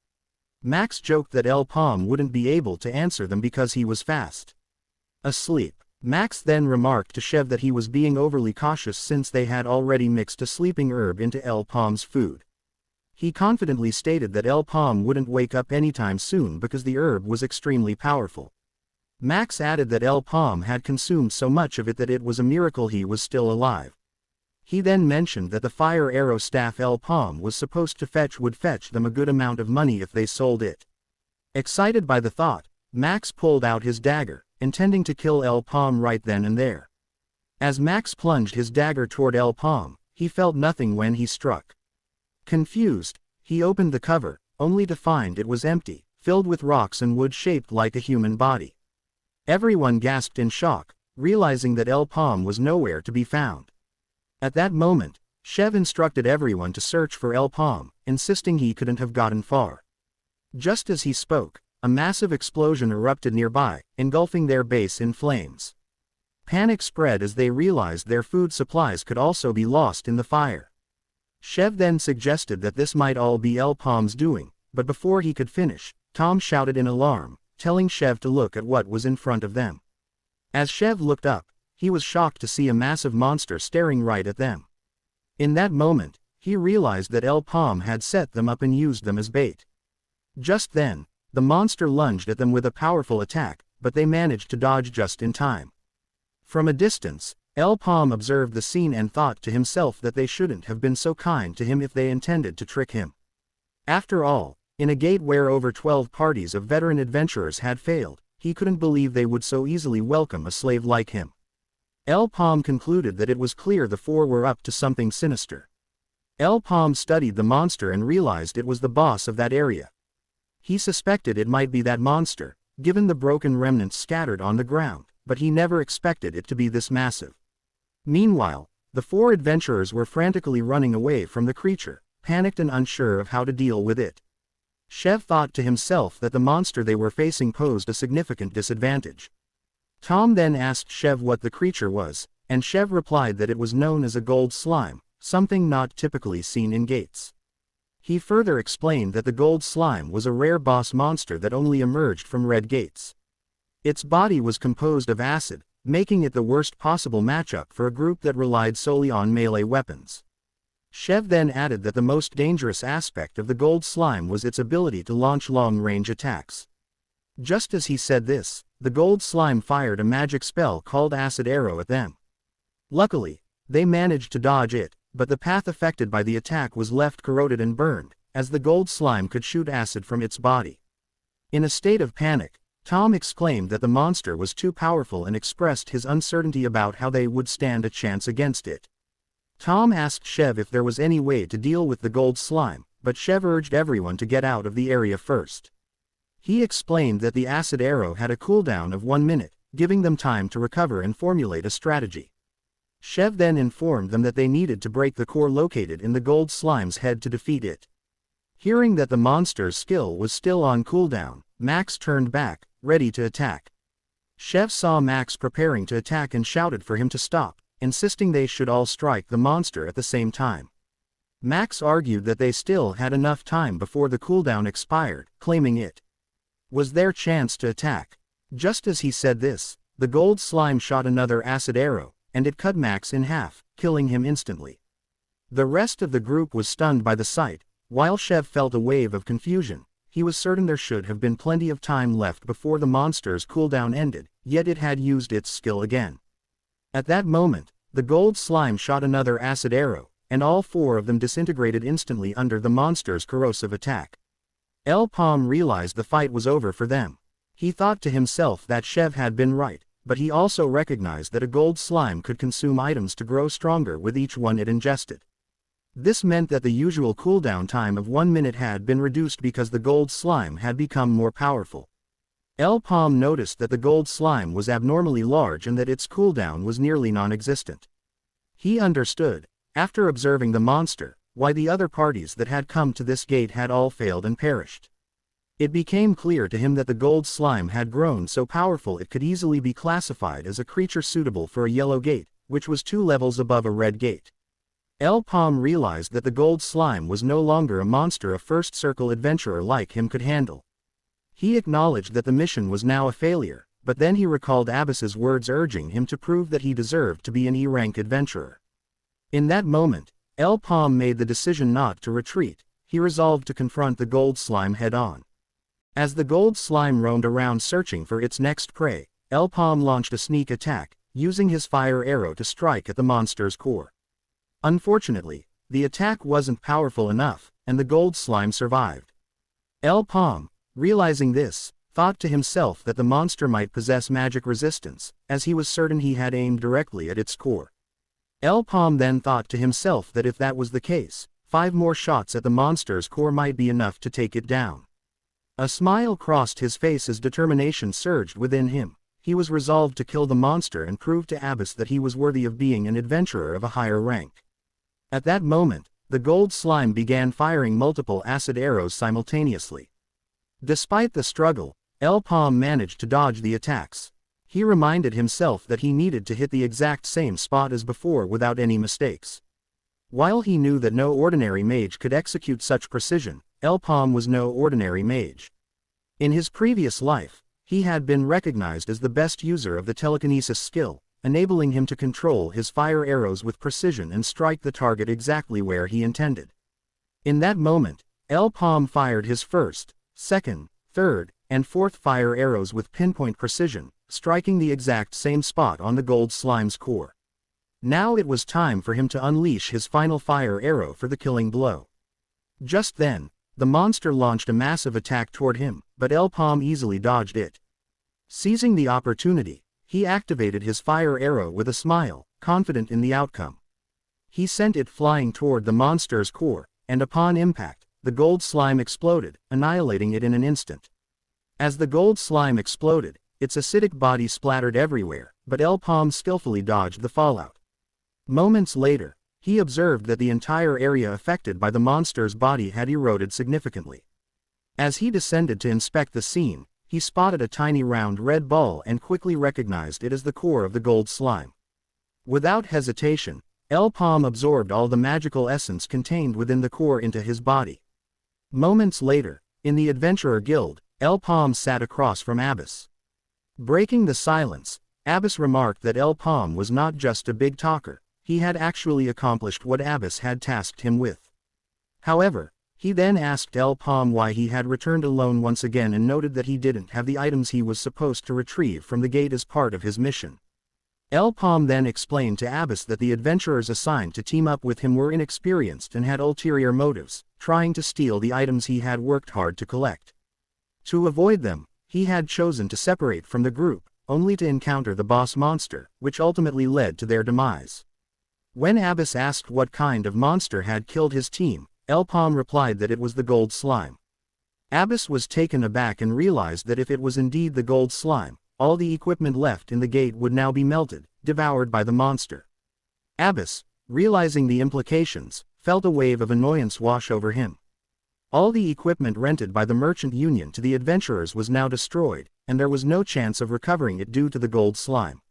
Max joked that Paume wouldn't be able to answer them because he was fast asleep. Max then remarked to Chev that he was being overly cautious since they had already mixed a sleeping herb into Paume's food. He confidently stated that Paume wouldn't wake up anytime soon because the herb was extremely powerful. Max added that Paume had consumed so much of it that it was a miracle he was still alive. He then mentioned that the fire arrow staff Paume was supposed to fetch would fetch them a good amount of money if they sold it. Excited by the thought, Max pulled out his dagger, intending to kill El Paume right then and there. As Max plunged his dagger toward El Paume, he felt nothing when he struck. Confused, he opened the cover, only to find it was empty, filled with rocks and wood shaped like a human body. Everyone gasped in shock, realizing that El Paume was nowhere to be found. At that moment, Chev instructed everyone to search for El Paume, insisting he couldn't have gotten far. Just as he spoke, a massive explosion erupted nearby, engulfing their base in flames. Panic spread as they realized their food supplies could also be lost in the fire. Chev then suggested that this might all be El Paume's doing, but before he could finish, Tom shouted in alarm, telling Chev to look at what was in front of them. As Chev looked up, he was shocked to see a massive monster staring right at them. In that moment, he realized that El Paume had set them up and used them as bait. Just then, the monster lunged at them with a powerful attack, but they managed to dodge just in time. From a distance, El Paume observed the scene and thought to himself that they shouldn't have been so kind to him if they intended to trick him. After all, in a gate where over 12 parties of veteran adventurers had failed, he couldn't believe they would so easily welcome a slave like him. El Paume concluded that it was clear the four were up to something sinister. El Paume studied the monster and realized it was the boss of that area. He suspected it might be that monster, given the broken remnants scattered on the ground, but he never expected it to be this massive. Meanwhile, the four adventurers were frantically running away from the creature, panicked and unsure of how to deal with it. Chev thought to himself that the monster they were facing posed a significant disadvantage. Tom then asked Chev what the creature was, and Chev replied that it was known as a gold slime, something not typically seen in gates. He further explained that the gold slime was a rare boss monster that only emerged from red gates. Its body was composed of acid, making it the worst possible matchup for a group that relied solely on melee weapons. Chev then added that the most dangerous aspect of the gold slime was its ability to launch long-range attacks. Just as he said this, the gold slime fired a magic spell called Acid Arrow at them. Luckily, they managed to dodge it, but the path affected by the attack was left corroded and burned, as the gold slime could shoot acid from its body. In a state of panic, Tom exclaimed that the monster was too powerful and expressed his uncertainty about how they would stand a chance against it. Tom asked Chev if there was any way to deal with the gold slime, but Chev urged everyone to get out of the area first. He explained that the acid arrow had a cooldown of 1 minute, giving them time to recover and formulate a strategy. Chev then informed them that they needed to break the core located in the gold slime's head to defeat it. Hearing that the monster's skill was still on cooldown, Max turned back, ready to attack. Chev saw Max preparing to attack and shouted for him to stop, insisting they should all strike the monster at the same time. Max argued that they still had enough time before the cooldown expired, claiming it was their chance to attack. Just as he said this, the gold slime shot another acid arrow, and it cut Max in half, killing him instantly. The rest of the group was stunned by the sight. While Chev felt a wave of confusion, he was certain there should have been plenty of time left before the monster's cooldown ended, yet it had used its skill again. At that moment, the gold slime shot another acid arrow, and all four of them disintegrated instantly under the monster's corrosive attack. El Paume realized the fight was over for them. He thought to himself that Chev had been right, but he also recognized that a gold slime could consume items to grow stronger with each one it ingested. This meant that the usual cooldown time of 1 minute had been reduced because the gold slime had become more powerful. El Paume noticed that the gold slime was abnormally large and that its cooldown was nearly non-existent. He understood, after observing the monster, why the other parties that had come to this gate had all failed and perished. It became clear to him that the gold slime had grown so powerful it could easily be classified as a creature suitable for a yellow gate, which was 2 levels above a red gate. El Paume realized that the gold slime was no longer a monster a first circle adventurer like him could handle. He acknowledged that the mission was now a failure, but then he recalled Abbas's words urging him to prove that he deserved to be an E-rank adventurer. In that moment, El Paume made the decision not to retreat. He resolved to confront the gold slime head-on. As the gold slime roamed around searching for its next prey, El Paume launched a sneak attack, using his fire arrow to strike at the monster's core. Unfortunately, the attack wasn't powerful enough, and the gold slime survived. El Paume, realizing this, thought to himself that the monster might possess magic resistance, as he was certain he had aimed directly at its core. Paume then thought to himself that if that was the case, 5 more shots at the monster's core might be enough to take it down. A smile crossed his face as determination surged within him. He was resolved to kill the monster and prove to Abyss that he was worthy of being an adventurer of a higher rank. At that moment, the gold slime began firing multiple acid arrows simultaneously. Despite the struggle, Paume managed to dodge the attacks. He reminded himself that he needed to hit the exact same spot as before without any mistakes. While he knew that no ordinary mage could execute such precision, Paume was no ordinary mage. In his previous life, he had been recognized as the best user of the telekinesis skill, enabling him to control his fire arrows with precision and strike the target exactly where he intended. In that moment, Paume fired his first, second, third, and fourth fire arrows with pinpoint precision, striking the exact same spot on the gold slime's core. Now it was time for him to unleash his final fire arrow for the killing blow. Just then, the monster launched a massive attack toward him, but Paume easily dodged it. Seizing the opportunity, he activated his fire arrow with a smile, confident in the outcome. He sent it flying toward the monster's core, and upon impact, the gold slime exploded, annihilating it in an instant. As the gold slime exploded, its acidic body splattered everywhere, but Paume skillfully dodged the fallout. Moments later, he observed that the entire area affected by the monster's body had eroded significantly. As he descended to inspect the scene, he spotted a tiny round red ball and quickly recognized it as the core of the gold slime. Without hesitation, Paume absorbed all the magical essence contained within the core into his body. Moments later, in the Adventurer Guild, Paume sat across from Abyss. Breaking the silence, Abyss remarked that Paume was not just a big talker, he had actually accomplished what Abyss had tasked him with. However, he then asked Paume why he had returned alone once again and noted that he didn't have the items he was supposed to retrieve from the gate as part of his mission. Paume then explained to Abyss that the adventurers assigned to team up with him were inexperienced and had ulterior motives, trying to steal the items he had worked hard to collect. To avoid them, he had chosen to separate from the group, only to encounter the boss monster, which ultimately led to their demise. When Abyss asked what kind of monster had killed his team, Paume replied that it was the gold slime. Abyss was taken aback and realized that if it was indeed the gold slime, all the equipment left in the gate would now be melted, devoured by the monster. Abyss, realizing the implications, felt a wave of annoyance wash over him. All the equipment rented by the Merchant Union to the adventurers was now destroyed, and there was no chance of recovering it due to the gold slime.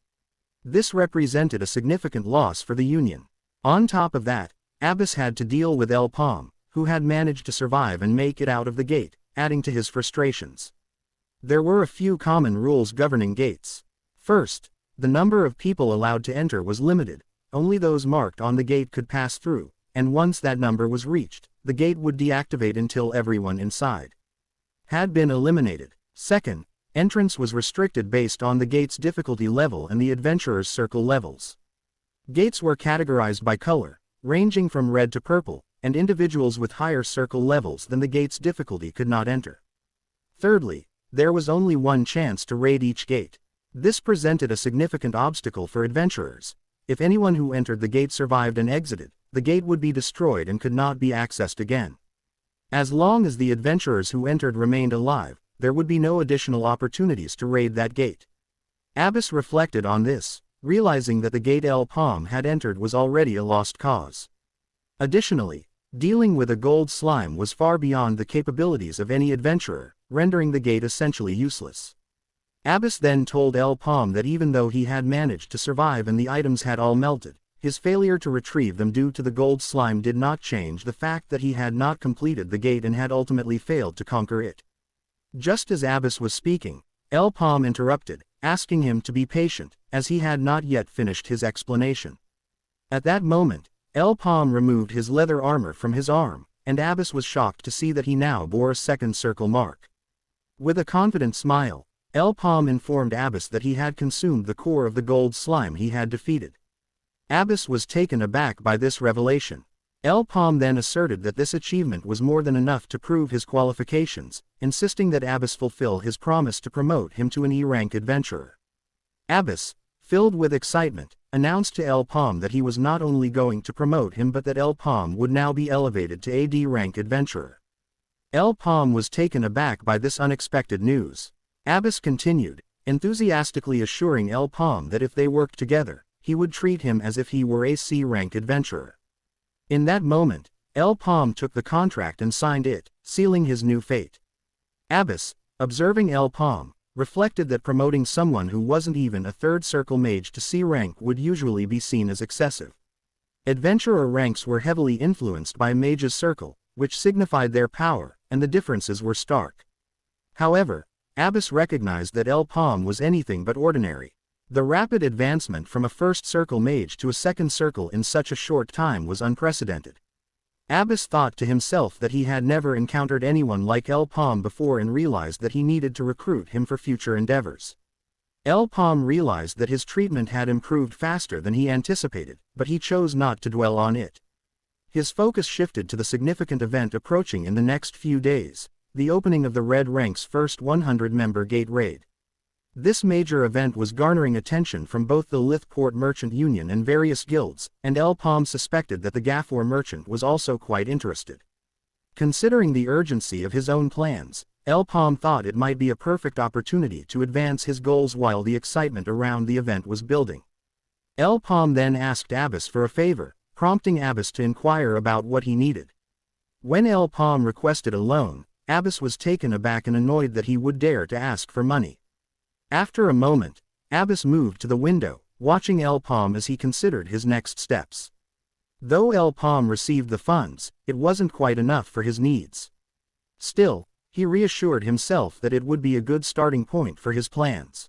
This represented a significant loss for the Union. On top of that, Abyss had to deal with Paume, who had managed to survive and make it out of the gate, adding to his frustrations. There were a few common rules governing gates. First, the number of people allowed to enter was limited, only those marked on the gate could pass through, and once that number was reached, the gate would deactivate until everyone inside had been eliminated. Second, entrance was restricted based on the gate's difficulty level and the adventurer's circle levels. Gates were categorized by color, ranging from red to purple, and individuals with higher circle levels than the gate's difficulty could not enter. Thirdly, there was only one chance to raid each gate. This presented a significant obstacle for adventurers. If anyone who entered the gate survived and exited, the gate would be destroyed and could not be accessed again. As long as the adventurers who entered remained alive, there would be no additional opportunities to raid that gate. Abyss reflected on this, realizing that the gate Paume had entered was already a lost cause. Additionally, dealing with a gold slime was far beyond the capabilities of any adventurer, rendering the gate essentially useless. Abyss then told Paume that even though he had managed to survive and the items had all melted, his failure to retrieve them due to the gold slime did not change the fact that he had not completed the gate and had ultimately failed to conquer it. Just as Abyss was speaking, Paume interrupted, asking him to be patient, as he had not yet finished his explanation. At that moment, Paume removed his leather armor from his arm, and Abyss was shocked to see that he now bore a second circle mark. With a confident smile, Paume informed Abyss that he had consumed the core of the gold slime he had defeated. Abyss was taken aback by this revelation. Paume then asserted that this achievement was more than enough to prove his qualifications, insisting that Abbas fulfill his promise to promote him to an E-rank adventurer. Abbas, filled with excitement, announced to Paume that he was not only going to promote him but that Paume would now be elevated to a D-rank adventurer. Paume was taken aback by this unexpected news. Abbas continued, enthusiastically assuring Paume that if they worked together, he would treat him as if he were a C-rank adventurer. In that moment, Paume took the contract and signed it, sealing his new fate. Abbas, observing Paume, reflected that promoting someone who wasn't even a third circle mage to C rank would usually be seen as excessive. Adventurer ranks were heavily influenced by mage's circle, which signified their power, and the differences were stark. However, Abbas recognized that Paume was anything but ordinary. The rapid advancement from a first circle mage to a second circle in such a short time was unprecedented. Abbas thought to himself that he had never encountered anyone like Paume before and realized that he needed to recruit him for future endeavors. Paume realized that his treatment had improved faster than he anticipated, but he chose not to dwell on it. His focus shifted to the significant event approaching in the next few days, the opening of the Red Rank's first 100-member gate raid. This major event was garnering attention from both the Lithport Merchant Union and various guilds, and Paume suspected that the Gafor merchant was also quite interested. Considering the urgency of his own plans, Paume thought it might be a perfect opportunity to advance his goals while the excitement around the event was building. Paume then asked Abbas for a favor, prompting Abbas to inquire about what he needed. When Paume requested a loan, Abbas was taken aback and annoyed that he would dare to ask for money. After a moment, Abbas moved to the window, watching Paume as he considered his next steps. Though Paume received the funds, it wasn't quite enough for his needs. Still, he reassured himself that it would be a good starting point for his plans.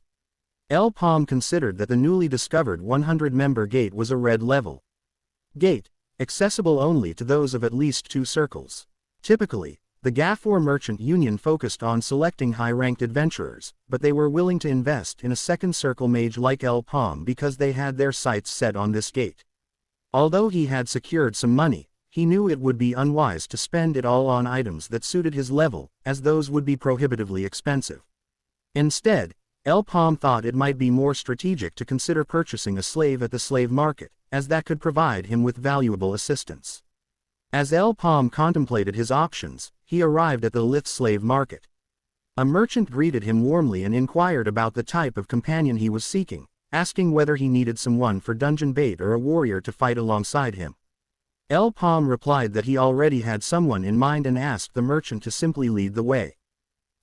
Paume considered that the newly discovered 100-member gate was a red level gate, accessible only to those of at least 2 circles. Typically, the Gafor Merchant Union focused on selecting high-ranked adventurers, but they were willing to invest in a second circle mage like Paume because they had their sights set on this gate. Although he had secured some money, he knew it would be unwise to spend it all on items that suited his level, as those would be prohibitively expensive. Instead, Paume thought it might be more strategic to consider purchasing a slave at the slave market, as that could provide him with valuable assistance. As Paume contemplated his options, he arrived at the Lith slave market. A merchant greeted him warmly and inquired about the type of companion he was seeking, asking whether he needed someone for dungeon bait or a warrior to fight alongside him. Paume replied that he already had someone in mind and asked the merchant to simply lead the way.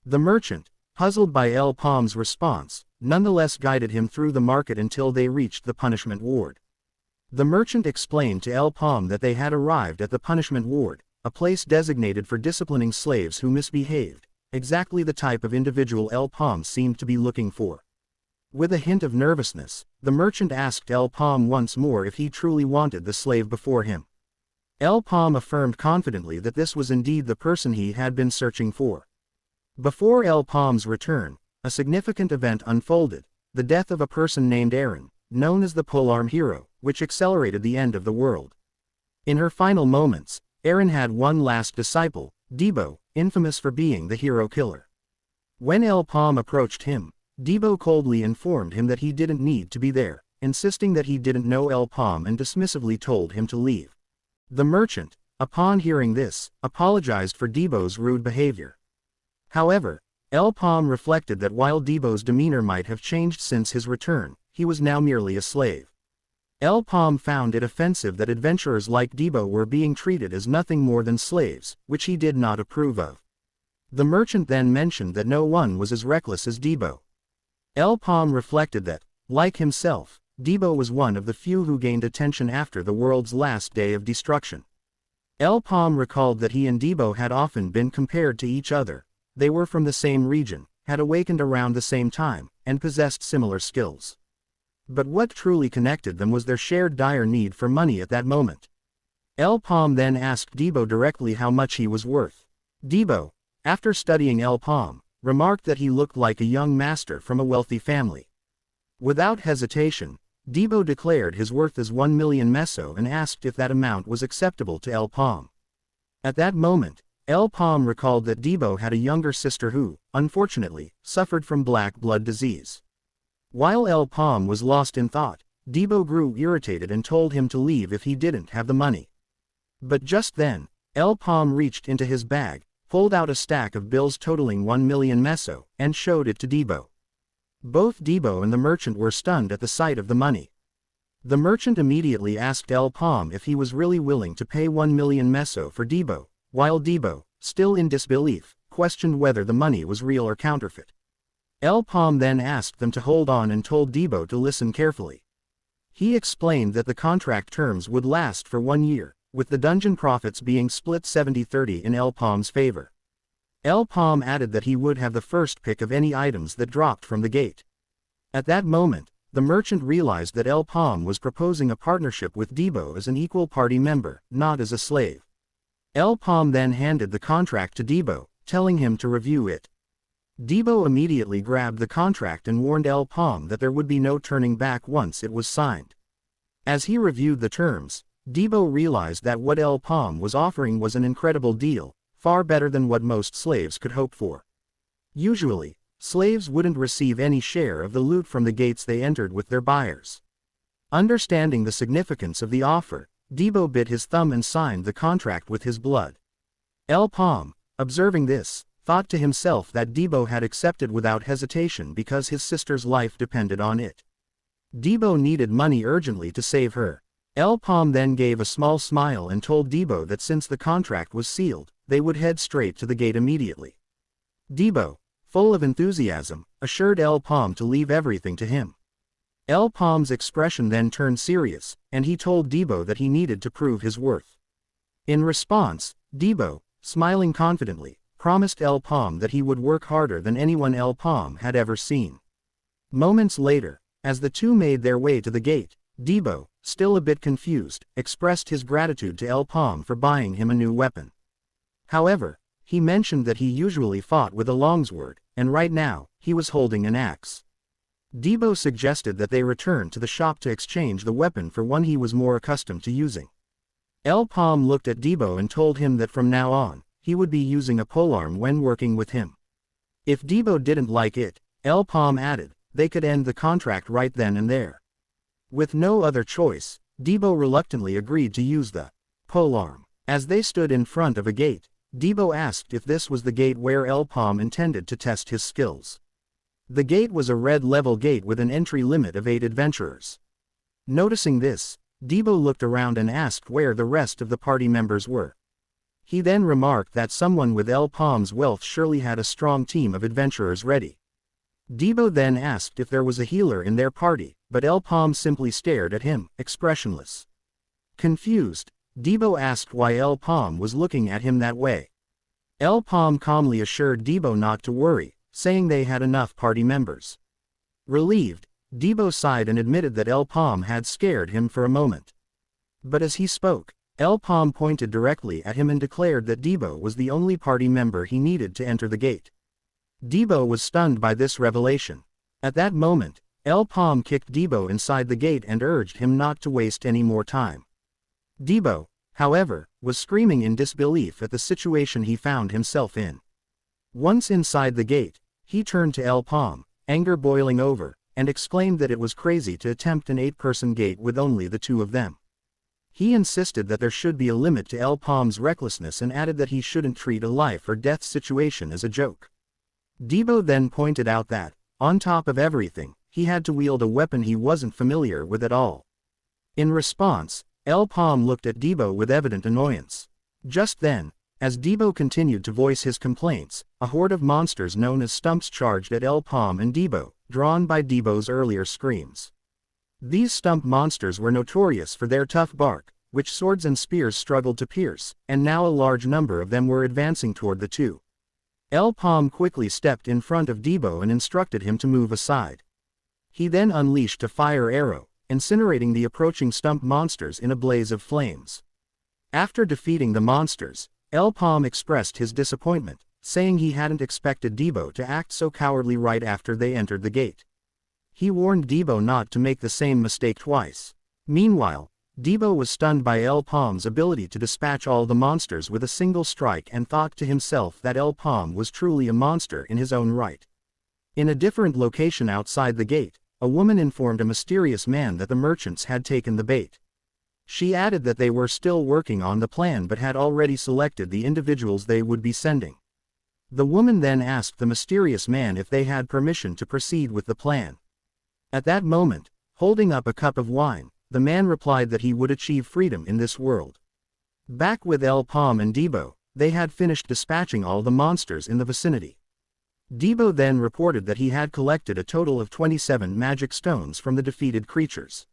The merchant, puzzled by Paume's response, nonetheless guided him through the market until they reached the punishment ward. The merchant explained to Paume that they had arrived at the punishment ward, a place designated for disciplining slaves who misbehaved, exactly the type of individual Paume seemed to be looking for. With a hint of nervousness, the merchant asked Paume once more if he truly wanted the slave before him. Paume affirmed confidently that this was indeed the person he had been searching for. Before Paume's return, a significant event unfolded, the death of a person named Aaron, known as the Polearm Hero, which accelerated the end of the world. In her final moments, Aaron had one last disciple, Debo, infamous for being the hero killer. When Paume approached him, Debo coldly informed him that he didn't need to be there, insisting that he didn't know Paume and dismissively told him to leave. The merchant, upon hearing this, apologized for Debo's rude behavior. However, Paume reflected that while Debo's demeanor might have changed since his return, he was now merely a slave. Paume found it offensive that adventurers like Debo were being treated as nothing more than slaves, which he did not approve of. The merchant then mentioned that no one was as reckless as Debo. Paume reflected that, like himself, Debo was one of the few who gained attention after the world's last day of destruction. Paume recalled that he and Debo had often been compared to each other. They were from the same region, had awakened around the same time, and possessed similar skills. But what truly connected them was their shared dire need for money at that moment. Paume then asked Debo directly how much he was worth. Debo, after studying Paume, remarked that he looked like a young master from a wealthy family. Without hesitation, Debo declared his worth as 1 million meso and asked if that amount was acceptable to El Paume. At that moment, El Paume recalled that Debo had a younger sister who, unfortunately, suffered from black blood disease. While El Paume was lost in thought, Debo grew irritated and told him to leave if he didn't have the money. But just then, El Paume reached into his bag, pulled out a stack of bills totaling 1 million meso, and showed it to Debo. Both Debo and the merchant were stunned at the sight of the money. The merchant immediately asked El Paume if he was really willing to pay 1 million meso for Debo, while Debo, still in disbelief, questioned whether the money was real or counterfeit. El Paume then asked them to hold on and told Debo to listen carefully. He explained that the contract terms would last for 1 year, with the dungeon profits being split 70-30 in El Paume's favor. El Paume added that he would have the first pick of any items that dropped from the gate. At that moment, the merchant realized that El Paume was proposing a partnership with Debo as an equal party member, not as a slave. El Paume then handed the contract to Debo, telling him to review it. Debo immediately grabbed the contract and warned El Paume that there would be no turning back once it was signed. As he reviewed the terms, Debo realized that what El Paume was offering was an incredible deal, far better than what most slaves could hope for. Usually, slaves wouldn't receive any share of the loot from the gates they entered with their buyers. Understanding the significance of the offer, Debo bit his thumb and signed the contract with his blood. El Paume, observing this, thought to himself that Debo had accepted without hesitation because his sister's life depended on it. Debo needed money urgently to save her. El Paume then gave a small smile and told Debo that since the contract was sealed, they would head straight to the gate immediately. Debo, full of enthusiasm, assured El Paume to leave everything to him. El Paume's expression then turned serious, and he told Debo that he needed to prove his worth. In response, Debo, smiling confidently, promised El Paume that he would work harder than anyone El Paume had ever seen. Moments later, as the two made their way to the gate, Debo, still a bit confused, expressed his gratitude to El Paume for buying him a new weapon. However, he mentioned that he usually fought with a longsword, and right now, he was holding an axe. Debo suggested that they return to the shop to exchange the weapon for one he was more accustomed to using. El Paume looked at Debo and told him that from now on, he would be using a polearm when working with him. If Debo didn't like it, El Paume added, they could end the contract right then and there. With no other choice, Debo reluctantly agreed to use the polearm. As they stood in front of a gate, Debo asked if this was the gate where El Paume intended to test his skills. The gate was a red-level gate with an entry limit of 8 adventurers. Noticing this, Debo looked around and asked where the rest of the party members were. He then remarked that someone with El Paume's wealth surely had a strong team of adventurers ready. Debo then asked if there was a healer in their party, but El Paume simply stared at him, expressionless. Confused, Debo asked why El Paume was looking at him that way. El Paume calmly assured Debo not to worry, saying they had enough party members. Relieved, Debo sighed and admitted that El Paume had scared him for a moment. But as he spoke, El Paume pointed directly at him and declared that Debo was the only party member he needed to enter the gate. Debo was stunned by this revelation. At that moment, El Paume kicked Debo inside the gate and urged him not to waste any more time. Debo, however, was screaming in disbelief at the situation he found himself in. Once inside the gate, he turned to El Paume, anger boiling over, and exclaimed that it was crazy to attempt an 8-person gate with only the 2 of them. He insisted that there should be a limit to El Paume's recklessness and added that he shouldn't treat a life or death situation as a joke. Debo then pointed out that, on top of everything, he had to wield a weapon he wasn't familiar with at all. In response, El Paume looked at Debo with evident annoyance. Just then, as Debo continued to voice his complaints, a horde of monsters known as stumps charged at El Paume and Debo, drawn by Debo's earlier screams. These stump monsters were notorious for their tough bark, which swords and spears struggled to pierce, and now a large number of them were advancing toward the two. El Paume quickly stepped in front of Debo and instructed him to move aside. He then unleashed a fire arrow, incinerating the approaching stump monsters in a blaze of flames. After defeating the monsters, El Paume expressed his disappointment, saying he hadn't expected Debo to act so cowardly right after they entered the gate. He warned Debo not to make the same mistake twice. Meanwhile, Debo was stunned by El Paume's ability to dispatch all the monsters with a single strike and thought to himself that El Paume was truly a monster in his own right. In a different location outside the gate, a woman informed a mysterious man that the merchants had taken the bait. She added that they were still working on the plan but had already selected the individuals they would be sending. The woman then asked the mysterious man if they had permission to proceed with the plan. At that moment, holding up a cup of wine, the man replied that he would achieve freedom in this world. Back with El Paume and Debo, they had finished dispatching all the monsters in the vicinity. Debo then reported that he had collected a total of 27 magic stones from the defeated creatures.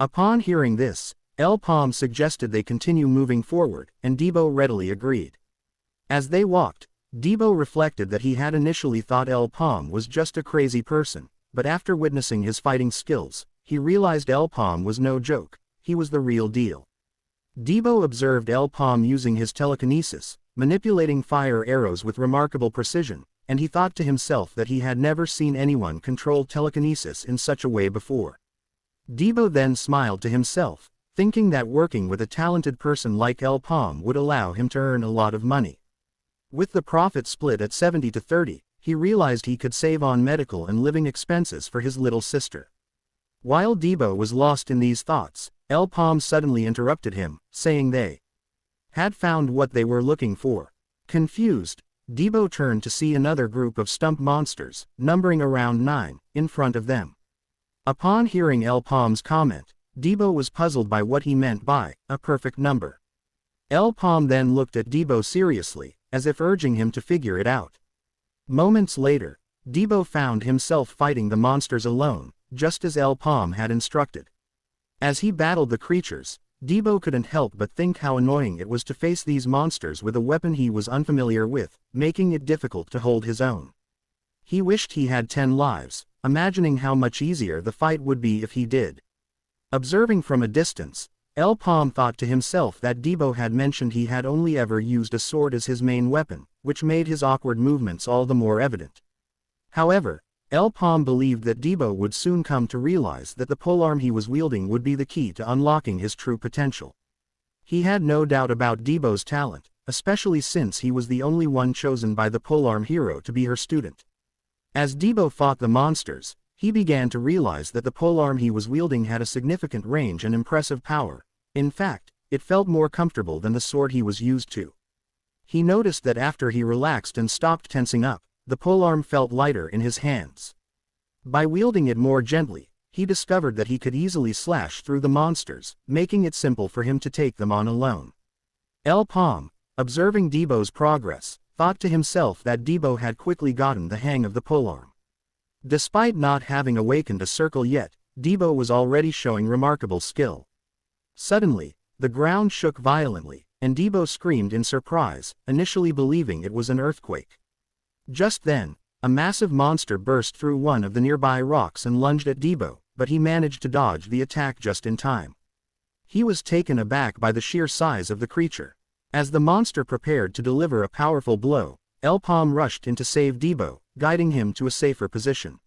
Upon hearing this, El Paume suggested they continue moving forward, and Debo readily agreed. As they walked, Debo reflected that he had initially thought El Paume was just a crazy person, but after witnessing his fighting skills, he realized El Paume was no joke, he was the real deal. Debo observed El Paume using his telekinesis, manipulating fire arrows with remarkable precision, and he thought to himself that he had never seen anyone control telekinesis in such a way before. Debo then smiled to himself, thinking that working with a talented person like El Paume would allow him to earn a lot of money. With the profit split at 70-30, he realized he could save on medical and living expenses for his little sister. While Debo was lost in these thoughts, El Paume suddenly interrupted him, saying they had found what they were looking for. Confused, Debo turned to see another group of stump monsters, numbering around 9, in front of them. Upon hearing El Paume's comment, Debo was puzzled by what he meant by a perfect number. El Paume then looked at Debo seriously, as if urging him to figure it out. Moments later, Debo found himself fighting the monsters alone, just as El Paume had instructed. As he battled the creatures, Debo couldn't help but think how annoying it was to face these monsters with a weapon he was unfamiliar with, making it difficult to hold his own. He wished he had 10 lives, imagining how much easier the fight would be if he did. Observing from a distance, El Paume thought to himself that Debo had mentioned he had only ever used a sword as his main weapon, which made his awkward movements all the more evident. However, El Paume believed that Debo would soon come to realize that the polearm he was wielding would be the key to unlocking his true potential. He had no doubt about Debo's talent, especially since he was the only one chosen by the polearm hero to be her student. As Debo fought the monsters, he began to realize that the polearm he was wielding had a significant range and impressive power. In fact, it felt more comfortable than the sword he was used to. He noticed that after he relaxed and stopped tensing up, the polearm felt lighter in his hands. By wielding it more gently, he discovered that he could easily slash through the monsters, making it simple for him to take them on alone. El Paume, observing Debo's progress, thought to himself that Debo had quickly gotten the hang of the polearm. Despite not having awakened a circle yet, Debo was already showing remarkable skill. Suddenly, the ground shook violently, and Debo screamed in surprise, initially believing it was an earthquake. Just then, a massive monster burst through one of the nearby rocks and lunged at Debo, but he managed to dodge the attack just in time. He was taken aback by the sheer size of the creature. As the monster prepared to deliver a powerful blow, El Paume rushed in to save Debo, guiding him to a safer position.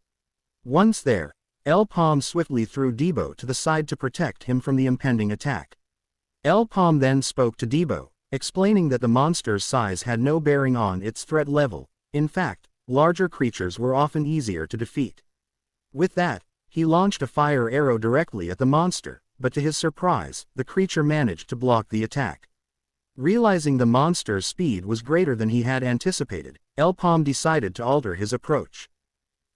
Once there, El Paume swiftly threw Debo to the side to protect him from the impending attack. El Paume then spoke to Debo, explaining that the monster's size had no bearing on its threat level. In fact, larger creatures were often easier to defeat. With that, he launched a fire arrow directly at the monster, but to his surprise, the creature managed to block the attack. Realizing the monster's speed was greater than he had anticipated, El Paume decided to alter his approach.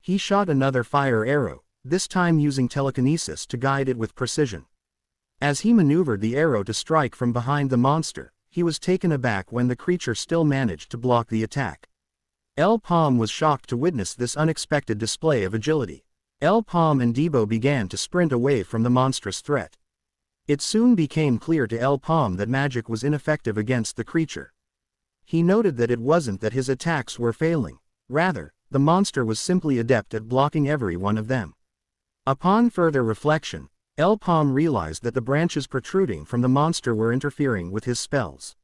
He shot another fire arrow, this time using telekinesis to guide it with precision. As he maneuvered the arrow to strike from behind the monster, he was taken aback when the creature still managed to block the attack. El Paume was shocked to witness this unexpected display of agility. El Paume and Debo began to sprint away from the monstrous threat. It soon became clear to El Paume that magic was ineffective against the creature. He noted that it wasn't that his attacks were failing, rather, the monster was simply adept at blocking every one of them. Upon further reflection, El Paume realized that the branches protruding from the monster were interfering with his spells.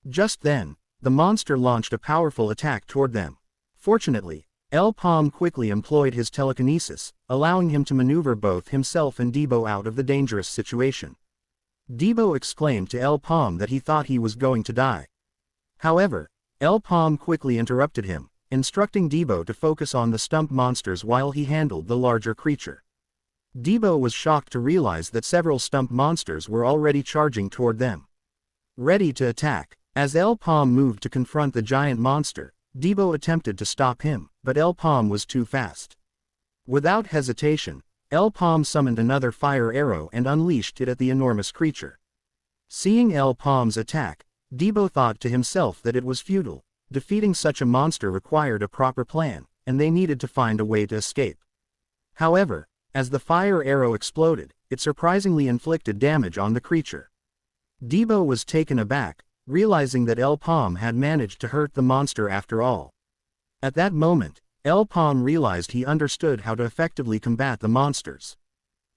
Just then, the monster launched a powerful attack toward them. Fortunately, Paume quickly employed his telekinesis, allowing him to maneuver both himself and Debo out of the dangerous situation. Debo exclaimed to Paume that he thought he was going to die. However, Paume quickly interrupted him, instructing Debo to focus on the stump monsters while he handled the larger creature. Debo was shocked to realize that several stump monsters were already charging toward them, ready to attack. As Paume moved to confront the giant monster, Debo attempted to stop him, but Paume was too fast. Without hesitation, Paume summoned another fire arrow and unleashed it at the enormous creature. Seeing Paume's attack, Debo thought to himself that it was futile. Defeating such a monster required a proper plan, and they needed to find a way to escape. However, as the fire arrow exploded, it surprisingly inflicted damage on the creature. Debo was taken aback, realizing that Paume had managed to hurt the monster after all. At that moment, Paume realized he understood how to effectively combat the monsters.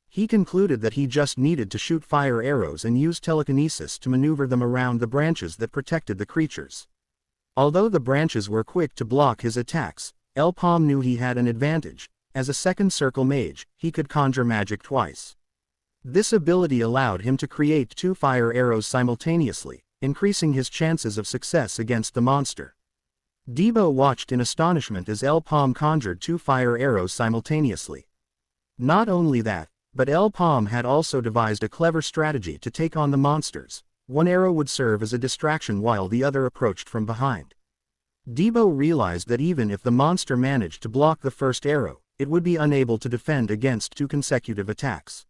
He concluded that he just needed to shoot fire arrows and use telekinesis to maneuver them around the branches that protected the creatures. Although the branches were quick to block his attacks, Paume knew he had an advantage. As a second circle mage, he could conjure magic twice. This ability allowed him to create 2 fire arrows simultaneously, increasing his chances of success against the monster. Debo watched in astonishment as Paume conjured 2 fire arrows simultaneously. Not only that, but Paume had also devised a clever strategy to take on the monsters. One arrow would serve as a distraction while the other approached from behind. Debo realized that even if the monster managed to block the first arrow, it would be unable to defend against 2 consecutive attacks.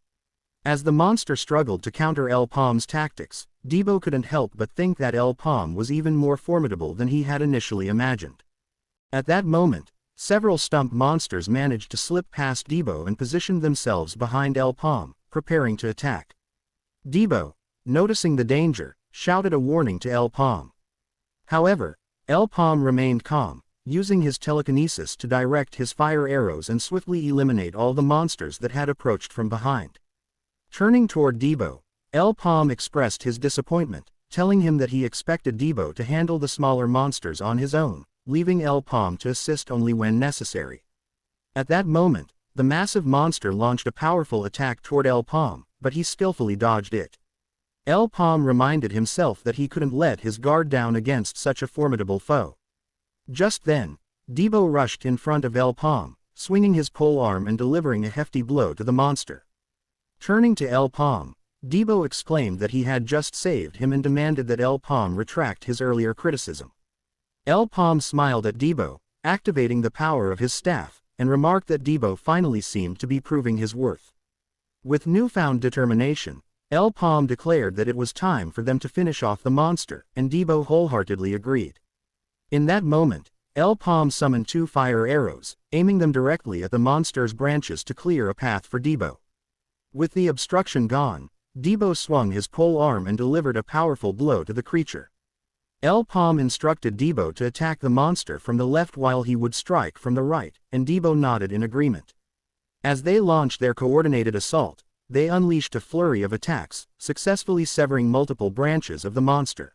As the monster struggled to counter Paume's tactics, Debo couldn't help but think that Paume was even more formidable than he had initially imagined. At that moment, several stump monsters managed to slip past Debo and positioned themselves behind Paume, preparing to attack. Debo, noticing the danger, shouted a warning to Paume. However, Paume remained calm, using his telekinesis to direct his fire arrows and swiftly eliminate all the monsters that had approached from behind. Turning toward Debo, Paume expressed his disappointment, telling him that he expected Debo to handle the smaller monsters on his own, leaving Paume to assist only when necessary. At that moment, the massive monster launched a powerful attack toward Paume, but he skillfully dodged it. Paume reminded himself that he couldn't let his guard down against such a formidable foe. Just then, Debo rushed in front of Paume, swinging his pole arm and delivering a hefty blow to the monster. Turning to Paume, Debo exclaimed that he had just saved him and demanded that Paume retract his earlier criticism. Paume smiled at Debo, activating the power of his staff, and remarked that Debo finally seemed to be proving his worth. With newfound determination, Paume declared that it was time for them to finish off the monster, and Debo wholeheartedly agreed. In that moment, Paume summoned 2 fire arrows, aiming them directly at the monster's branches to clear a path for Debo. With the obstruction gone, Debo swung his pole arm and delivered a powerful blow to the creature. Paume instructed Debo to attack the monster from the left while he would strike from the right, and Debo nodded in agreement. As they launched their coordinated assault, they unleashed a flurry of attacks, successfully severing multiple branches of the monster.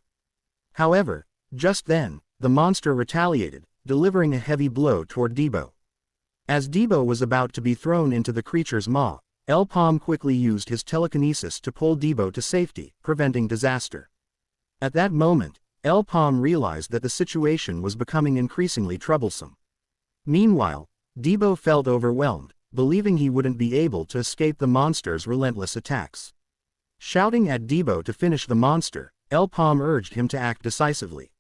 However, just then, the monster retaliated, delivering a heavy blow toward Debo. As Debo was about to be thrown into the creature's maw, Paume quickly used his telekinesis to pull Debo to safety, preventing disaster. At that moment, Paume realized that the situation was becoming increasingly troublesome. Meanwhile, Debo felt overwhelmed, believing he wouldn't be able to escape the monster's relentless attacks. Shouting at Debo to finish the monster, Paume urged him to act decisively.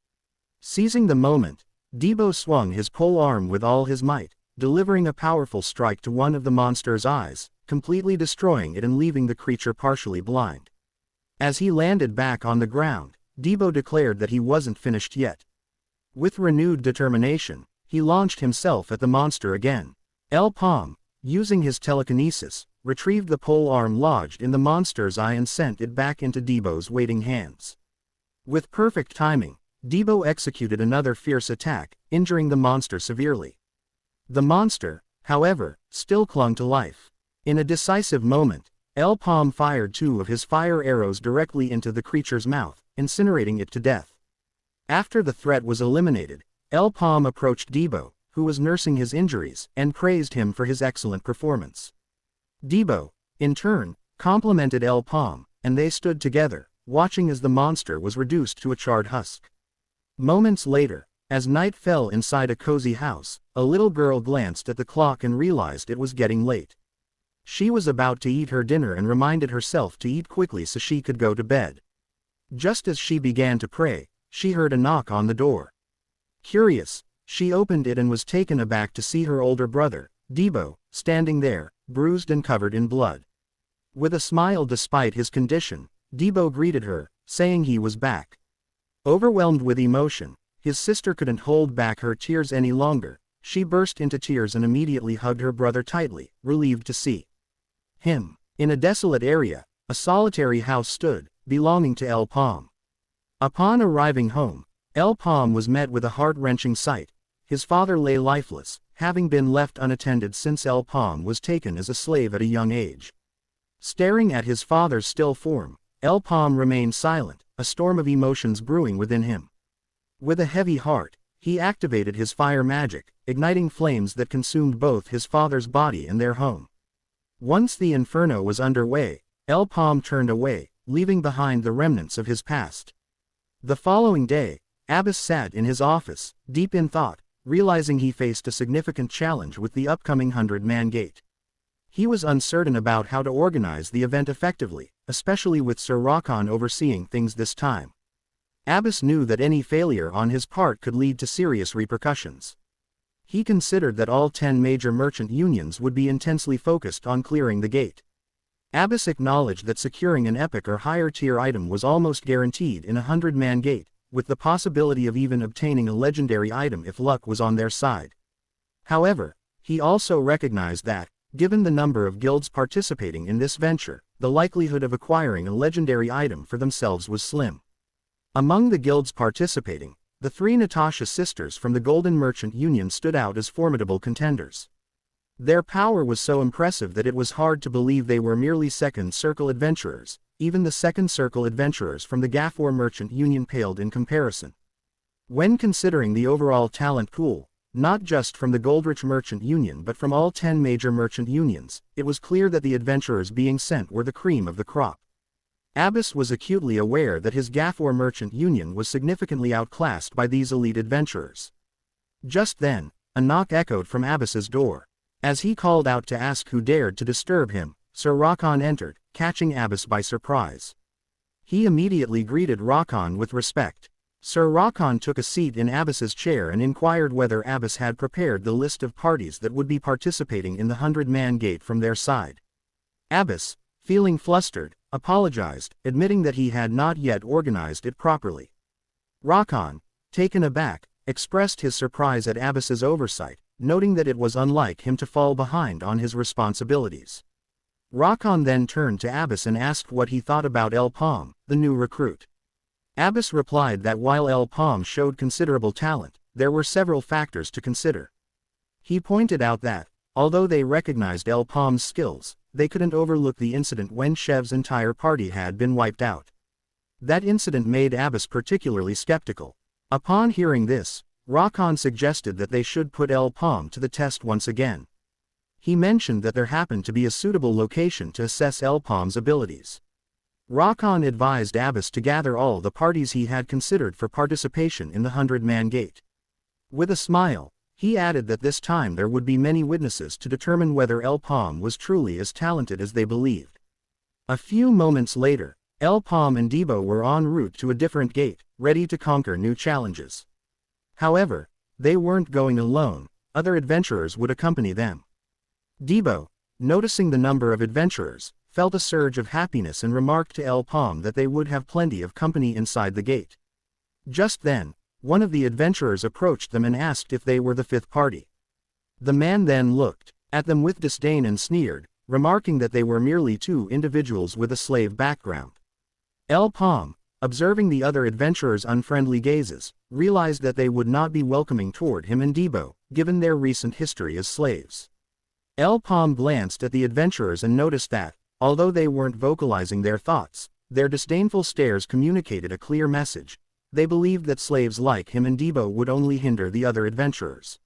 Seizing the moment, Debo swung his pole arm with all his might, delivering a powerful strike to one of the monster's eyes, completely destroying it and leaving the creature partially blind. As he landed back on the ground, Debo declared that he wasn't finished yet. With renewed determination, he launched himself at the monster again. Paume, using his telekinesis, retrieved the pole arm lodged in the monster's eye and sent it back into Debo's waiting hands. With perfect timing, Debo executed another fierce attack, injuring the monster severely. The monster, however, still clung to life. In a decisive moment, Paume fired 2 of his fire arrows directly into the creature's mouth, incinerating it to death. After the threat was eliminated, Paume approached Debo, who was nursing his injuries, and praised him for his excellent performance. Debo, in turn, complimented Paume, and they stood together, watching as the monster was reduced to a charred husk. Moments later, as night fell inside a cozy house, a little girl glanced at the clock and realized it was getting late. She was about to eat her dinner and reminded herself to eat quickly so she could go to bed. Just as she began to pray, she heard a knock on the door. Curious, she opened it and was taken aback to see her older brother, Debo, standing there, bruised and covered in blood. With a smile despite his condition, Debo greeted her, saying he was back. Overwhelmed with emotion, his sister couldn't hold back her tears any longer. She burst into tears and immediately hugged her brother tightly, relieved to see him. In a desolate area, a solitary house stood, belonging to Paume. Upon arriving home, Paume was met with a heart-wrenching sight. His father lay lifeless, having been left unattended since Paume was taken as a slave at a young age. Staring at his father's still form, Paume remained silent, a storm of emotions brewing within him. With a heavy heart, he activated his fire magic, igniting flames that consumed both his father's body and their home. Once the inferno was underway, Paume turned away, leaving behind the remnants of his past. The following day, Abbas sat in his office, deep in thought, realizing he faced a significant challenge with the upcoming 100-man gate. He was uncertain about how to organize the event effectively, especially with Sir Rakan overseeing things this time. Abbas knew that any failure on his part could lead to serious repercussions. He considered that all 10 major merchant unions would be intensely focused on clearing the gate. Abbas acknowledged that securing an epic or higher tier item was almost guaranteed in a 100-man gate, with the possibility of even obtaining a legendary item if luck was on their side. However, he also recognized that, given the number of guilds participating in this venture, the likelihood of acquiring a legendary item for themselves was slim. Among the guilds participating, the 3 Natasha sisters from the Golden Merchant Union stood out as formidable contenders. Their power was so impressive that it was hard to believe they were merely second circle adventurers. Even the second circle adventurers from the Gafor Merchant Union paled in comparison. When considering the overall talent pool, not just from the Goldrich Merchant Union but from all 10 major merchant unions, it was clear that the adventurers being sent were the cream of the crop. Abbas was acutely aware that his Gafor Merchant Union was significantly outclassed by these elite adventurers. Just then, a knock echoed from Abbas's door. As he called out to ask who dared to disturb him, Sir Rakan entered, catching Abbas by surprise. He immediately greeted Rakan with respect. Sir Rakan took a seat in Abbas's chair and inquired whether Abbas had prepared the list of parties that would be participating in the 100-man gate from their side. Abbas, feeling flustered, apologized, admitting that he had not yet organized it properly. Rakan, taken aback, expressed his surprise at Abbas's oversight, noting that it was unlike him to fall behind on his responsibilities. Rakan then turned to Abbas and asked what he thought about Paume, the new recruit. Abbas replied that while Paume showed considerable talent, there were several factors to consider. He pointed out that, although they recognized Paume's skills, they couldn't overlook the incident when Shev's entire party had been wiped out. That incident made Abbas particularly skeptical. Upon hearing this, Rakan suggested that they should put Paume to the test once again. He mentioned that there happened to be a suitable location to assess Paume's abilities. Rakan advised Abbas to gather all the parties he had considered for participation in the 100-man gate. With a smile, he added that this time there would be many witnesses to determine whether Paume was truly as talented as they believed. A few moments later, Paume and Debo were en route to a different gate, ready to conquer new challenges. However, they weren't going alone, other adventurers would accompany them. Debo, noticing the number of adventurers, felt a surge of happiness and remarked to Paume that they would have plenty of company inside the gate. Just then, one of the adventurers approached them and asked if they were the 5th party. The man then looked at them with disdain and sneered, remarking that they were merely 2 individuals with a slave background. Paume, observing the other adventurers' unfriendly gazes, realized that they would not be welcoming toward him and Debo, given their recent history as slaves. Paume glanced at the adventurers and noticed that, although they weren't vocalizing their thoughts, their disdainful stares communicated a clear message. They believed that slaves like him and Debo would only hinder the other adventurers.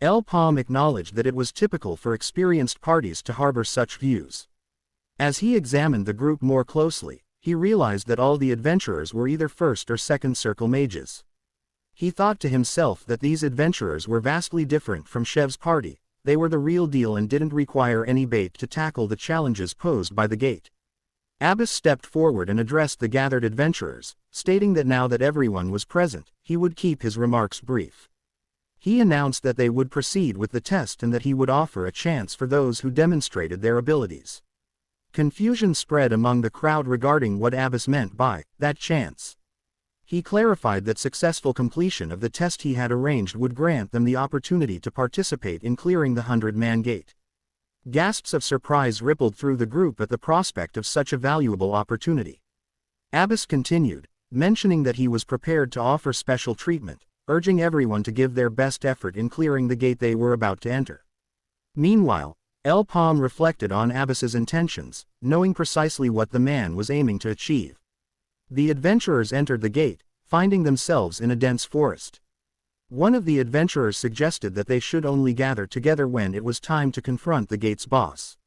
El Paume acknowledged that it was typical for experienced parties to harbor such views. As he examined the group more closely, he realized that all the adventurers were either first or second circle mages. He thought to himself that these adventurers were vastly different from Chev's party. They were the real deal and didn't require any bait to tackle the challenges posed by the gate. Abbas stepped forward and addressed the gathered adventurers, stating that now that everyone was present, he would keep his remarks brief. He announced that they would proceed with the test and that he would offer a chance for those who demonstrated their abilities. Confusion spread among the crowd regarding what Abbas meant by that chance. He clarified that successful completion of the test he had arranged would grant them the opportunity to participate in clearing the 100-man gate. Gasps of surprise rippled through the group at the prospect of such a valuable opportunity. Abbas continued, mentioning that he was prepared to offer special treatment, urging everyone to give their best effort in clearing the gate they were about to enter. Meanwhile, El Paume reflected on Abbas's intentions, knowing precisely what the man was aiming to achieve. The adventurers entered the gate, finding themselves in a dense forest. One of the adventurers suggested that they should only gather together when it was time to confront the gate's boss.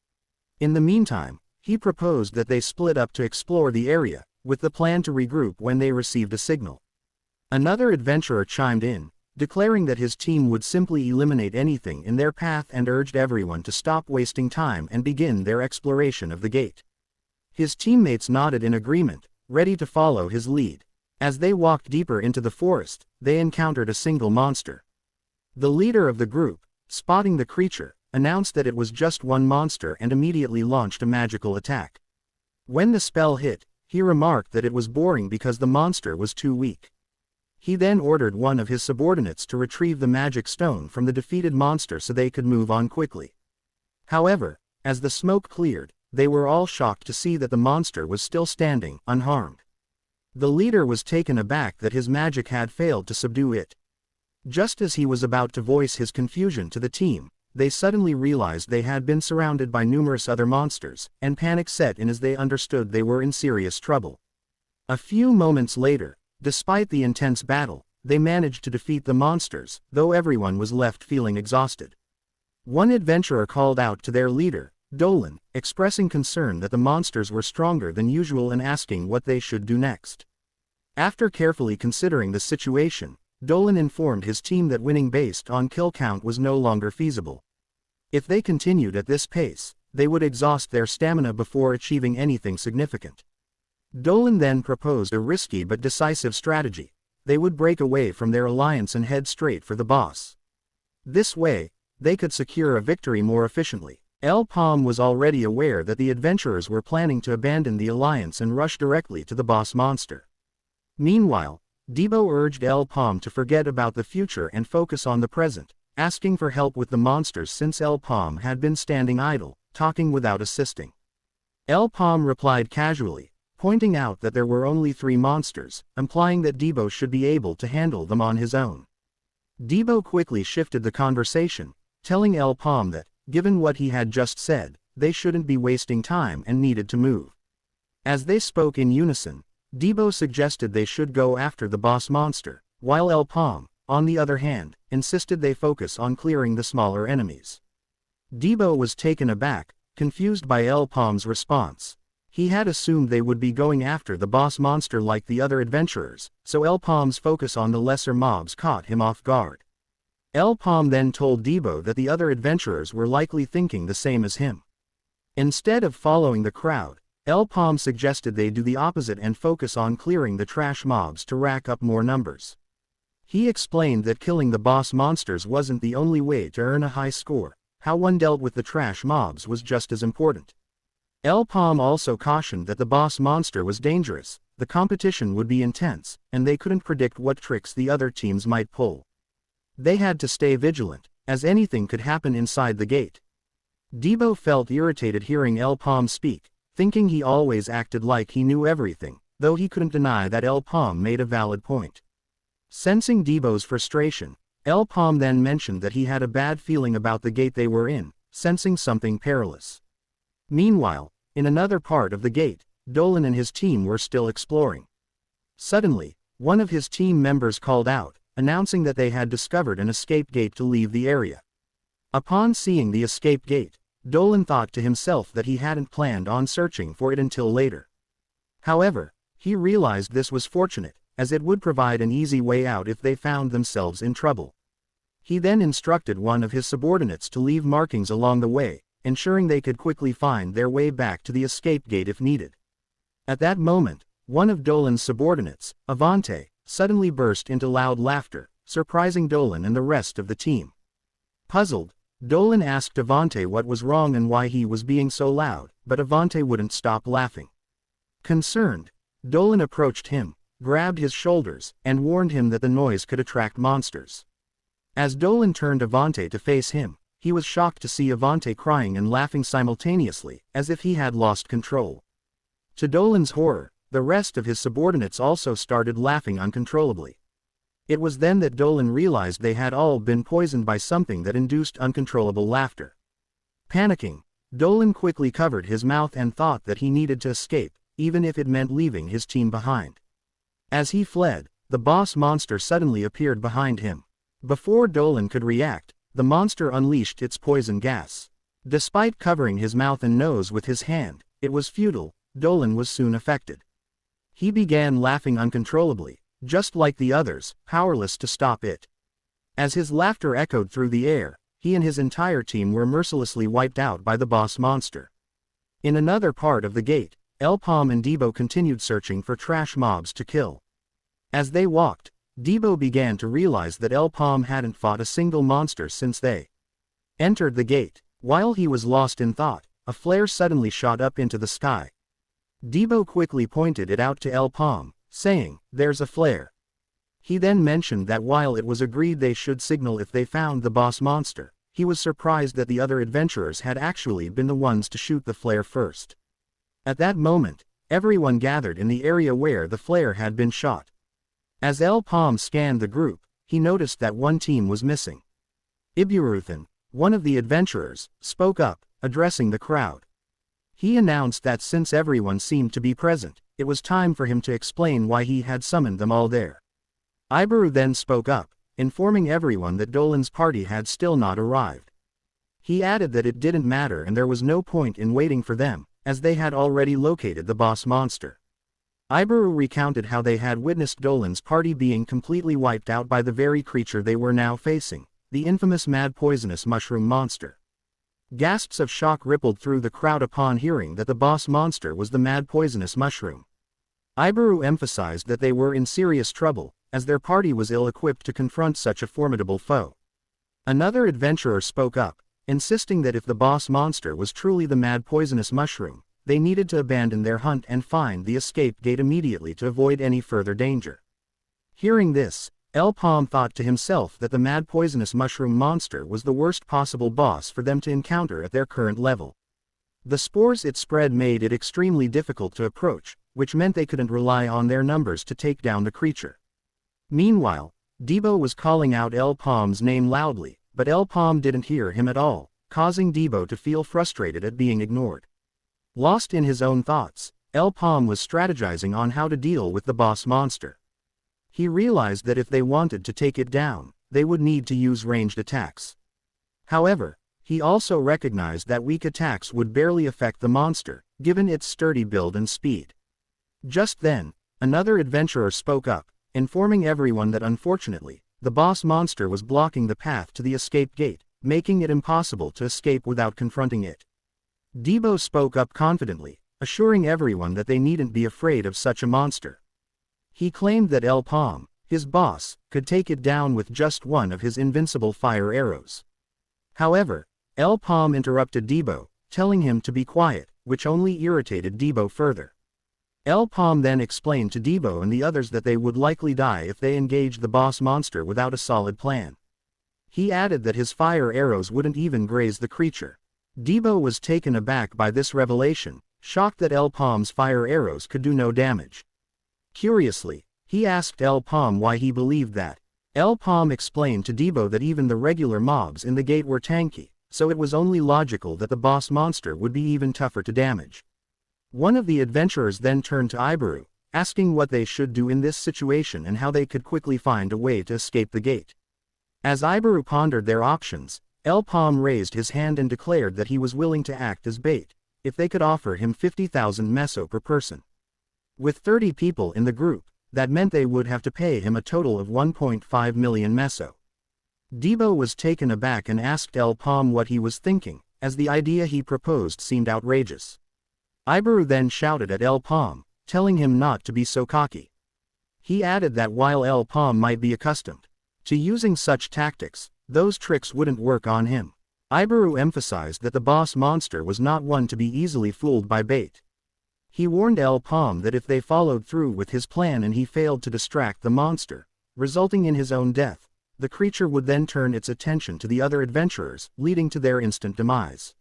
In the meantime, he proposed that they split up to explore the area, with the plan to regroup when they received a signal. Another adventurer chimed in, declaring that his team would simply eliminate anything in their path and urged everyone to stop wasting time and begin their exploration of the gate. His teammates nodded in agreement, ready to follow his lead. As they walked deeper into the forest, they encountered a single monster. The leader of the group, spotting the creature, announced that it was just one monster and immediately launched a magical attack. When the spell hit, he remarked that it was boring because the monster was too weak. He then ordered one of his subordinates to retrieve the magic stone from the defeated monster so they could move on quickly. However, as the smoke cleared, they were all shocked to see that the monster was still standing, unharmed. The leader was taken aback that his magic had failed to subdue it. Just as he was about to voice his confusion to the team, they suddenly realized they had been surrounded by numerous other monsters, and panic set in as they understood they were in serious trouble. A few moments later, despite the intense battle, they managed to defeat the monsters, though everyone was left feeling exhausted. One adventurer called out to their leader, Dolan, expressing concern that the monsters were stronger than usual and asking what they should do next. After carefully considering the situation, Dolan informed his team that winning based on kill count was no longer feasible. If they continued at this pace, they would exhaust their stamina before achieving anything significant. Dolan then proposed a risky but decisive strategy. They would break away from their alliance and head straight for the boss. This way, they could secure a victory more efficiently. El Paume was already aware that the adventurers were planning to abandon the alliance and rush directly to the boss monster. Meanwhile, Debo urged El Paume to forget about the future and focus on the present, asking for help with the monsters since El Paume had been standing idle, talking without assisting. El Paume replied casually, pointing out that there were only 3 monsters, implying that Debo should be able to handle them on his own. Debo quickly shifted the conversation, telling El Paume that, given what he had just said, they shouldn't be wasting time and needed to move. As they spoke in unison, Debo suggested they should go after the boss monster, while El Paume, on the other hand, insisted they focus on clearing the smaller enemies. Debo was taken aback, confused by El Paume's response. He had assumed they would be going after the boss monster like the other adventurers, so El Paume's focus on the lesser mobs caught him off guard. El Paume then told Debo that the other adventurers were likely thinking the same as him. Instead of following the crowd, El Paume suggested they do the opposite and focus on clearing the trash mobs to rack up more numbers. He explained that killing the boss monsters wasn't the only way to earn a high score, how one dealt with the trash mobs was just as important. El Paume also cautioned that the boss monster was dangerous, the competition would be intense, and they couldn't predict what tricks the other teams might pull. They had to stay vigilant, as anything could happen inside the gate. Debo felt irritated hearing El Paume speak, thinking he always acted like he knew everything, though he couldn't deny that El Paume made a valid point. Sensing Debo's frustration, El Paume then mentioned that he had a bad feeling about the gate they were in, sensing something perilous. Meanwhile, in another part of the gate, Dolan and his team were still exploring. Suddenly, one of his team members called out, announcing that they had discovered an escape gate to leave the area. Upon seeing the escape gate, Dolan thought to himself that he hadn't planned on searching for it until later. However, he realized this was fortunate, as it would provide an easy way out if they found themselves in trouble. He then instructed one of his subordinates to leave markings along the way, ensuring they could quickly find their way back to the escape gate if needed. At that moment, one of Dolan's subordinates, Avante, suddenly burst into loud laughter, surprising Dolan and the rest of the team. Puzzled, Dolan asked Avante what was wrong and why he was being so loud, but Avante wouldn't stop laughing. Concerned, Dolan approached him, grabbed his shoulders, and warned him that the noise could attract monsters. As Dolan turned Avante to face him, he was shocked to see Avante crying and laughing simultaneously, as if he had lost control. To Dolan's horror, the rest of his subordinates also started laughing uncontrollably. It was then that Dolan realized they had all been poisoned by something that induced uncontrollable laughter. Panicking, Dolan quickly covered his mouth and thought that he needed to escape, even if it meant leaving his team behind. As he fled, the boss monster suddenly appeared behind him. Before Dolan could react, the monster unleashed its poison gas. Despite covering his mouth and nose with his hand, it was futile. Dolan was soon affected. He began laughing uncontrollably, just like the others, powerless to stop it. As his laughter echoed through the air, he and his entire team were mercilessly wiped out by the boss monster. In another part of the gate, Paume and Debo continued searching for trash mobs to kill. As they walked, Debo began to realize that Paume hadn't fought a single monster since they entered the gate. While he was lost in thought, a flare suddenly shot up into the sky. Debo quickly pointed it out to Paume, saying, "There's a flare." He then mentioned that while it was agreed they should signal if they found the boss monster, he was surprised that the other adventurers had actually been the ones to shoot the flare first. At that moment, everyone gathered in the area where the flare had been shot. As Paume scanned the group, he noticed that one team was missing. Iburuthan, one of the adventurers, spoke up, addressing the crowd. He announced that since everyone seemed to be present, it was time for him to explain why he had summoned them all there. Iburu then spoke up, informing everyone that Dolan's party had still not arrived. He added that it didn't matter and there was no point in waiting for them, as they had already located the boss monster. Iburu recounted how they had witnessed Dolan's party being completely wiped out by the very creature they were now facing, the infamous mad poisonous mushroom monster. Gasps of shock rippled through the crowd upon hearing that the boss monster was the mad poisonous mushroom. Iburu emphasized that they were in serious trouble, as their party was ill-equipped to confront such a formidable foe. Another adventurer spoke up, insisting that if the boss monster was truly the mad poisonous mushroom, they needed to abandon their hunt and find the escape gate immediately to avoid any further danger. Hearing this, Paume thought to himself that the mad poisonous mushroom monster was the worst possible boss for them to encounter at their current level. The spores it spread made it extremely difficult to approach, which meant they couldn't rely on their numbers to take down the creature. Meanwhile, Debo was calling out Paume's name loudly, but Paume didn't hear him at all, causing Debo to feel frustrated at being ignored. Lost in his own thoughts, Paume was strategizing on how to deal with the boss monster. He realized that if they wanted to take it down, they would need to use ranged attacks. However, he also recognized that weak attacks would barely affect the monster, given its sturdy build and speed. Just then, another adventurer spoke up, informing everyone that unfortunately, the boss monster was blocking the path to the escape gate, making it impossible to escape without confronting it. Debo spoke up confidently, assuring everyone that they needn't be afraid of such a monster. He claimed that Paume, his boss, could take it down with just one of his invincible fire arrows. However, Paume interrupted Debo, telling him to be quiet, which only irritated Debo further. Paume then explained to Debo and the others that they would likely die if they engaged the boss monster without a solid plan. He added that his fire arrows wouldn't even graze the creature. Debo was taken aback by this revelation, shocked that Paume's fire arrows could do no damage. Curiously, he asked Paume why he believed that. Paume explained to Debo that even the regular mobs in the gate were tanky, so it was only logical that the boss monster would be even tougher to damage. One of the adventurers then turned to Iburu, asking what they should do in this situation and how they could quickly find a way to escape the gate. As Ibaru pondered their options, El Paume raised his hand and declared that he was willing to act as bait, if they could offer him 50,000 meso per person. With 30 people in the group, that meant they would have to pay him a total of 1.5 million meso. Debo was taken aback and asked El Paume what he was thinking, as the idea he proposed seemed outrageous. Ibaru then shouted at El Paume, telling him not to be so cocky. He added that while El Paume might be accustomed to using such tactics, those tricks wouldn't work on him. Ibaru emphasized that the boss monster was not one to be easily fooled by bait. He warned El Paume that if they followed through with his plan and he failed to distract the monster, resulting in his own death, the creature would then turn its attention to the other adventurers, leading to their instant demise.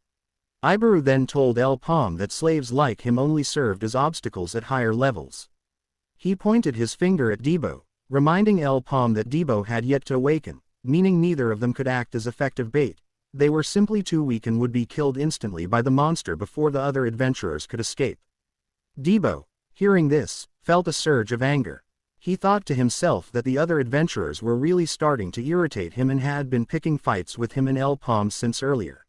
Ibaru then told El Paume that slaves like him only served as obstacles at higher levels. He pointed his finger at Debo, reminding El Paume that Debo had yet to awaken, meaning neither of them could act as effective bait. They were simply too weak and would be killed instantly by the monster before the other adventurers could escape. Debo, hearing this, felt a surge of anger. He thought to himself that the other adventurers were really starting to irritate him and had been picking fights with him and El Paume since earlier.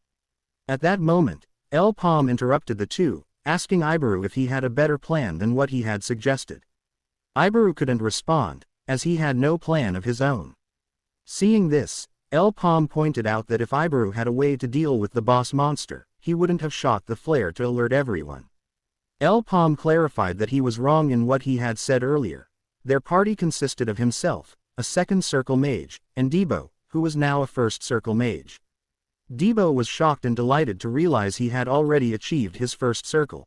At that moment, El Paume interrupted the two, asking Ibaru if he had a better plan than what he had suggested. Ibaru couldn't respond, as he had no plan of his own. Seeing this, El Paume pointed out that if Ibaru had a way to deal with the boss monster, he wouldn't have shot the flare to alert everyone. El Paume clarified that he was wrong in what he had said earlier. Their party consisted of himself, a second circle mage, and Debo, who was now a first circle mage. Debo was shocked and delighted to realize he had already achieved his first circle.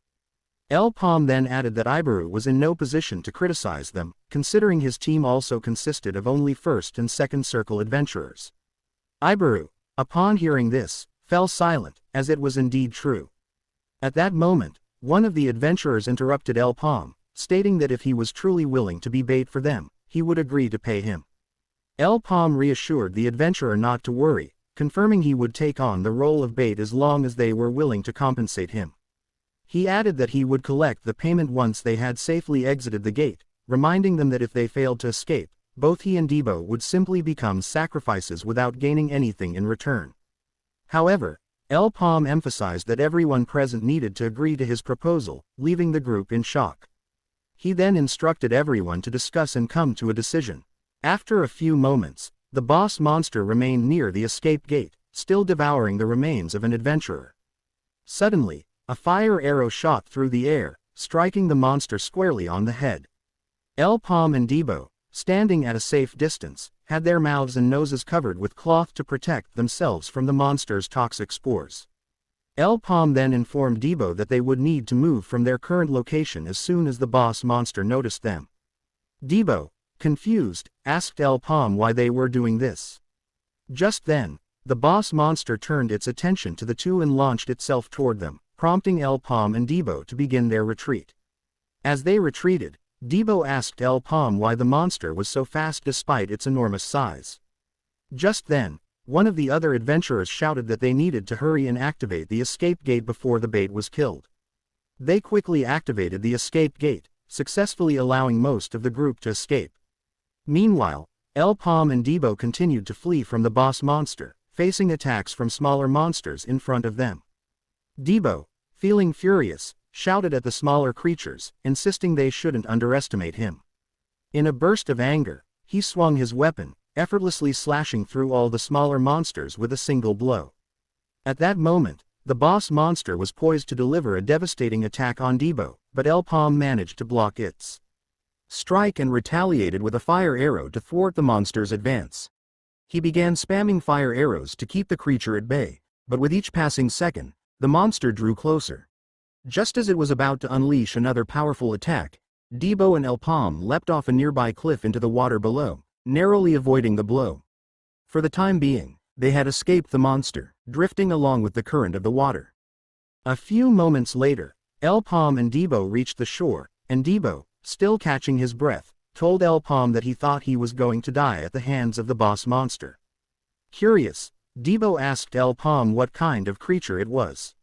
El Paume then added that Ibaru was in no position to criticize them, considering his team also consisted of only first and second circle adventurers. Ibaru, upon hearing this, fell silent, as it was indeed true. At that moment, one of the adventurers interrupted El Paume, stating that if he was truly willing to be bait for them, he would agree to pay him. El Paume reassured the adventurer not to worry, confirming he would take on the role of bait as long as they were willing to compensate him. He added that he would collect the payment once they had safely exited the gate, reminding them that if they failed to escape, both he and Debo would simply become sacrifices without gaining anything in return. However, El Paume emphasized that everyone present needed to agree to his proposal, leaving the group in shock. He then instructed everyone to discuss and come to a decision. After a few moments, the boss monster remained near the escape gate, still devouring the remains of an adventurer. Suddenly, a fire arrow shot through the air, striking the monster squarely on the head. El Paume and Debo, standing at a safe distance, had their mouths and noses covered with cloth to protect themselves from the monster's toxic spores. El Paume then informed Debo that they would need to move from their current location as soon as the boss monster noticed them. Debo, confused, asked El Paume why they were doing this. Just then, the boss monster turned its attention to the two and launched itself toward them, prompting El Paume and Debo to begin their retreat. As they retreated, Debo asked El Paume why the monster was so fast despite its enormous size. Just then, one of the other adventurers shouted that they needed to hurry and activate the escape gate before the bait was killed. They quickly activated the escape gate, successfully allowing most of the group to escape. Meanwhile, El Paume and Debo continued to flee from the boss monster, facing attacks from smaller monsters in front of them. Debo, feeling furious, shouted at the smaller creatures, insisting they shouldn't underestimate him. In a burst of anger, he swung his weapon, effortlessly slashing through all the smaller monsters with a single blow. At that moment, the boss monster was poised to deliver a devastating attack on Debo, but El Paume managed to block its strike and retaliated with a fire arrow to thwart the monster's advance. He began spamming fire arrows to keep the creature at bay, but with each passing second, the monster drew closer. Just as it was about to unleash another powerful attack, Debo and El Paume leapt off a nearby cliff into the water below, narrowly avoiding the blow. For the time being, they had escaped the monster, drifting along with the current of the water. A few moments later, El Paume and Debo reached the shore, and Debo, still catching his breath, told El Paume that he thought he was going to die at the hands of the boss monster. Curious, Debo asked El Paume what kind of creature it was.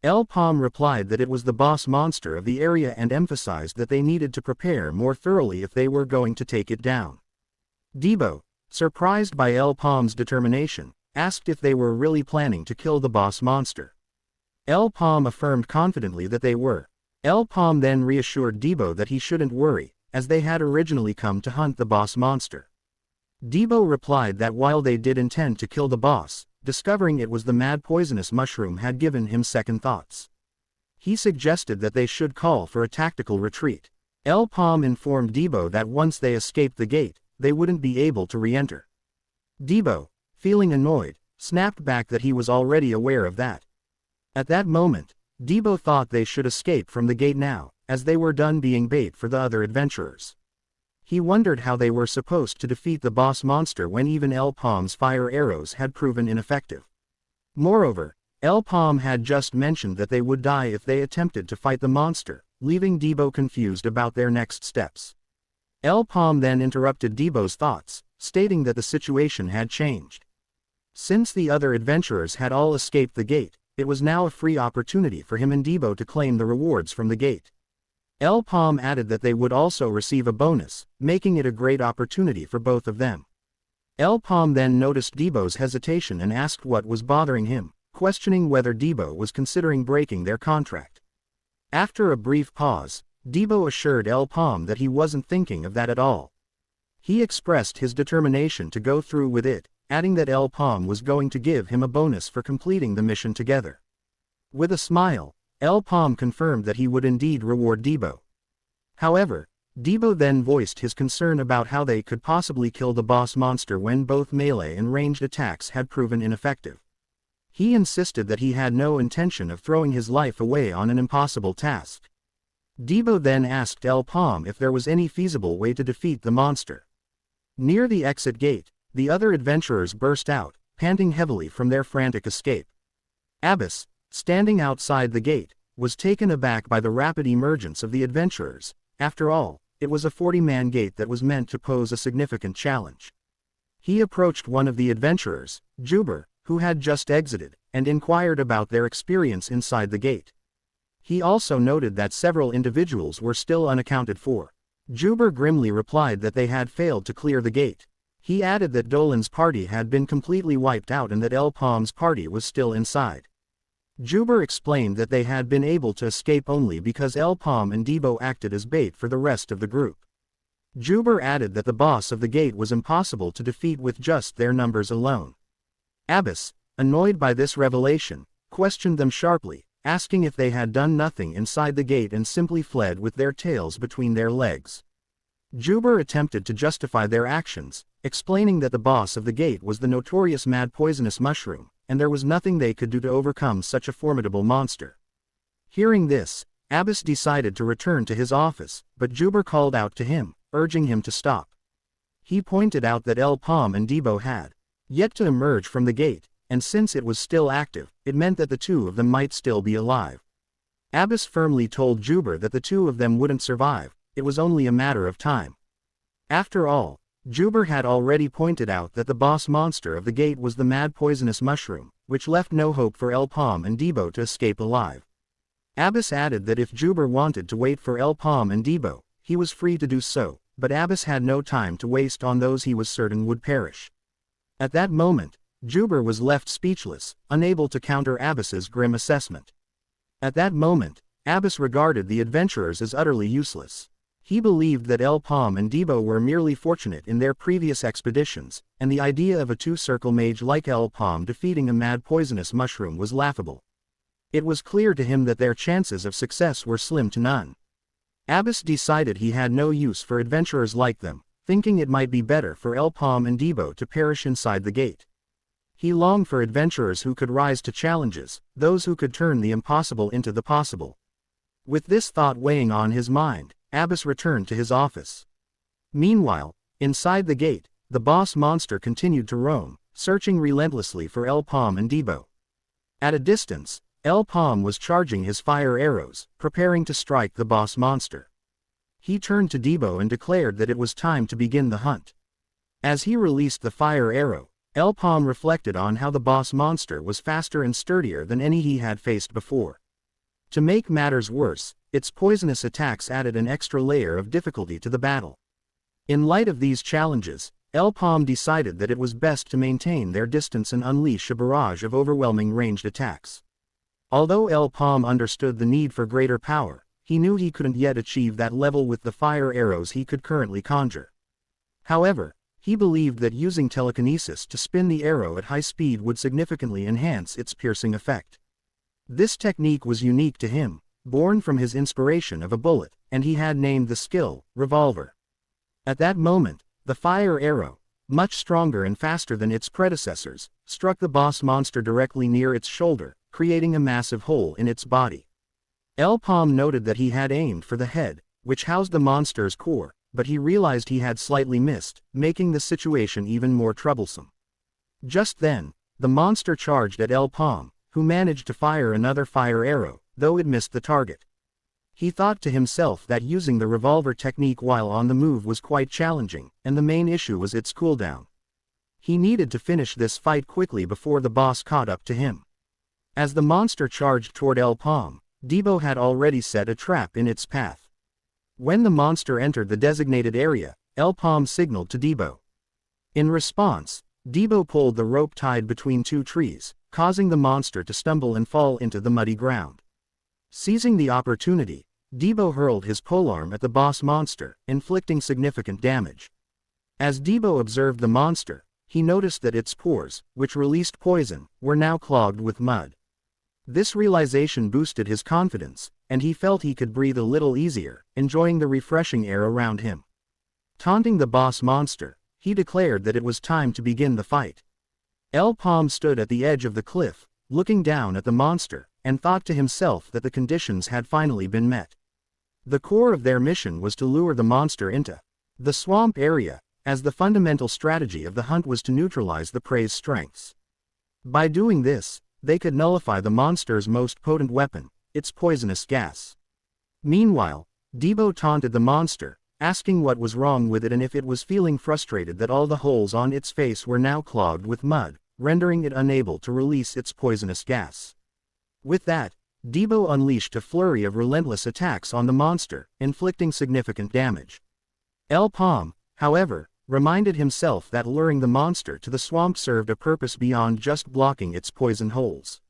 El Paume replied that it was the boss monster of the area and emphasized that they needed to prepare more thoroughly if they were going to take it down. Debo, surprised by El Paume's determination, asked if they were really planning to kill the boss monster. El Paume affirmed confidently that they were. El Paume then reassured Debo that he shouldn't worry, as they had originally come to hunt the boss monster. Debo replied that while they did intend to kill the boss, discovering it was the mad poisonous mushroom had given him second thoughts. He suggested that they should call for a tactical retreat. El Paume informed Debo that once they escaped the gate, they wouldn't be able to re-enter. Debo, feeling annoyed, snapped back that he was already aware of that. At that moment, Debo thought they should escape from the gate now, as they were done being bait for the other adventurers. He wondered how they were supposed to defeat the boss monster when even El Paume's fire arrows had proven ineffective. Moreover, El Paume had just mentioned that they would die if they attempted to fight the monster, leaving Debo confused about their next steps. El Paume then interrupted Debo's thoughts, stating that the situation had changed. Since the other adventurers had all escaped the gate, it was now a free opportunity for him and Debo to claim the rewards from the gate. El Paume added that they would also receive a bonus, making it a great opportunity for both of them. El Paume then noticed Debo's hesitation and asked what was bothering him, questioning whether Debo was considering breaking their contract. After a brief pause, Debo assured El Paume that he wasn't thinking of that at all. He expressed his determination to go through with it, adding that El Paume was going to give him a bonus for completing the mission together. With a smile, El Paume confirmed that he would indeed reward Debo. However, Debo then voiced his concern about how they could possibly kill the boss monster when both melee and ranged attacks had proven ineffective. He insisted that he had no intention of throwing his life away on an impossible task. Debo then asked El Paume if there was any feasible way to defeat the monster. Near the exit gate, the other adventurers burst out, panting heavily from their frantic escape. Abbas, standing outside the gate, was taken aback by the rapid emergence of the adventurers. After all, it was a 40-man gate that was meant to pose a significant challenge. He approached one of the adventurers, Juber, who had just exited, and inquired about their experience inside the gate. He also noted that several individuals were still unaccounted for. Juber grimly replied that they had failed to clear the gate. He added that Dolan's party had been completely wiped out and that El Paume's party was still inside. Juber explained that they had been able to escape only because El Paume and Debo acted as bait for the rest of the group. Juber added that the boss of the gate was impossible to defeat with just their numbers alone. Abbas, annoyed by this revelation, questioned them sharply, asking if they had done nothing inside the gate and simply fled with their tails between their legs. Juber attempted to justify their actions, explaining that the boss of the gate was the notorious mad poisonous mushroom, and there was nothing they could do to overcome such a formidable monster. Hearing this, Abbas decided to return to his office, but Juber called out to him, urging him to stop. He pointed out that El Paume and Debo had yet to emerge from the gate, and since it was still active, it meant that the two of them might still be alive. Abbas firmly told Juber that the two of them wouldn't survive, it was only a matter of time. After all, Juber had already pointed out that the boss monster of the gate was the mad poisonous mushroom, which left no hope for El Paume and Debo to escape alive. Abbas added that if Juber wanted to wait for El Paume and Debo, he was free to do so, but Abbas had no time to waste on those he was certain would perish. At that moment, Juber was left speechless, unable to counter Abbas's grim assessment. At that moment, Abbas regarded the adventurers as utterly useless. He believed that El Paume and Debo were merely fortunate in their previous expeditions, and the idea of a two-circle mage like El Paume defeating a mad poisonous mushroom was laughable. It was clear to him that their chances of success were slim to none. Abbas decided he had no use for adventurers like them, thinking it might be better for El Paume and Debo to perish inside the gate. He longed for adventurers who could rise to challenges, those who could turn the impossible into the possible. With this thought weighing on his mind, Abbas returned to his office. Meanwhile, inside the gate, the boss monster continued to roam, searching relentlessly for El Paume and Debo. At a distance, El Paume was charging his fire arrows, preparing to strike the boss monster. He turned to Debo and declared that it was time to begin the hunt. As he released the fire arrow, El Paume reflected on how the boss monster was faster and sturdier than any he had faced before. To make matters worse, its poisonous attacks added an extra layer of difficulty to the battle. In light of these challenges, Paume decided that it was best to maintain their distance and unleash a barrage of overwhelming ranged attacks. Although Paume understood the need for greater power, he knew he couldn't yet achieve that level with the fire arrows he could currently conjure. However, he believed that using telekinesis to spin the arrow at high speed would significantly enhance its piercing effect. This technique was unique to him, born from his inspiration of a bullet, and he had named the skill, revolver. At that moment, the fire arrow, much stronger and faster than its predecessors, struck the boss monster directly near its shoulder, creating a massive hole in its body. Paume noted that he had aimed for the head, which housed the monster's core, but he realized he had slightly missed, making the situation even more troublesome. Just then, the monster charged at Paume, who managed to fire another fire arrow, though it missed the target. He thought to himself that using the revolver technique while on the move was quite challenging, and the main issue was its cooldown. He needed to finish this fight quickly before the boss caught up to him. As the monster charged toward Paume, Debo had already set a trap in its path. When the monster entered the designated area, Paume signaled to Debo. In response, Debo pulled the rope tied between two trees, causing the monster to stumble and fall into the muddy ground. Seizing the opportunity, Debo hurled his polearm at the boss monster, inflicting significant damage. As Debo observed the monster, he noticed that its pores, which released poison, were now clogged with mud. This realization boosted his confidence, and he felt he could breathe a little easier, enjoying the refreshing air around him. Taunting the boss monster, he declared that it was time to begin the fight. Paume stood at the edge of the cliff, looking down at the monster, and thought to himself that the conditions had finally been met. The core of their mission was to lure the monster into the swamp area, as the fundamental strategy of the hunt was to neutralize the prey's strengths. By doing this, they could nullify the monster's most potent weapon, its poisonous gas. Meanwhile, Debo taunted the monster, asking what was wrong with it and if it was feeling frustrated that all the holes on its face were now clogged with mud, rendering it unable to release its poisonous gas. With that, Debo unleashed a flurry of relentless attacks on the monster, inflicting significant damage. Paume, however, reminded himself that luring the monster to the swamp served a purpose beyond just blocking its poison holes.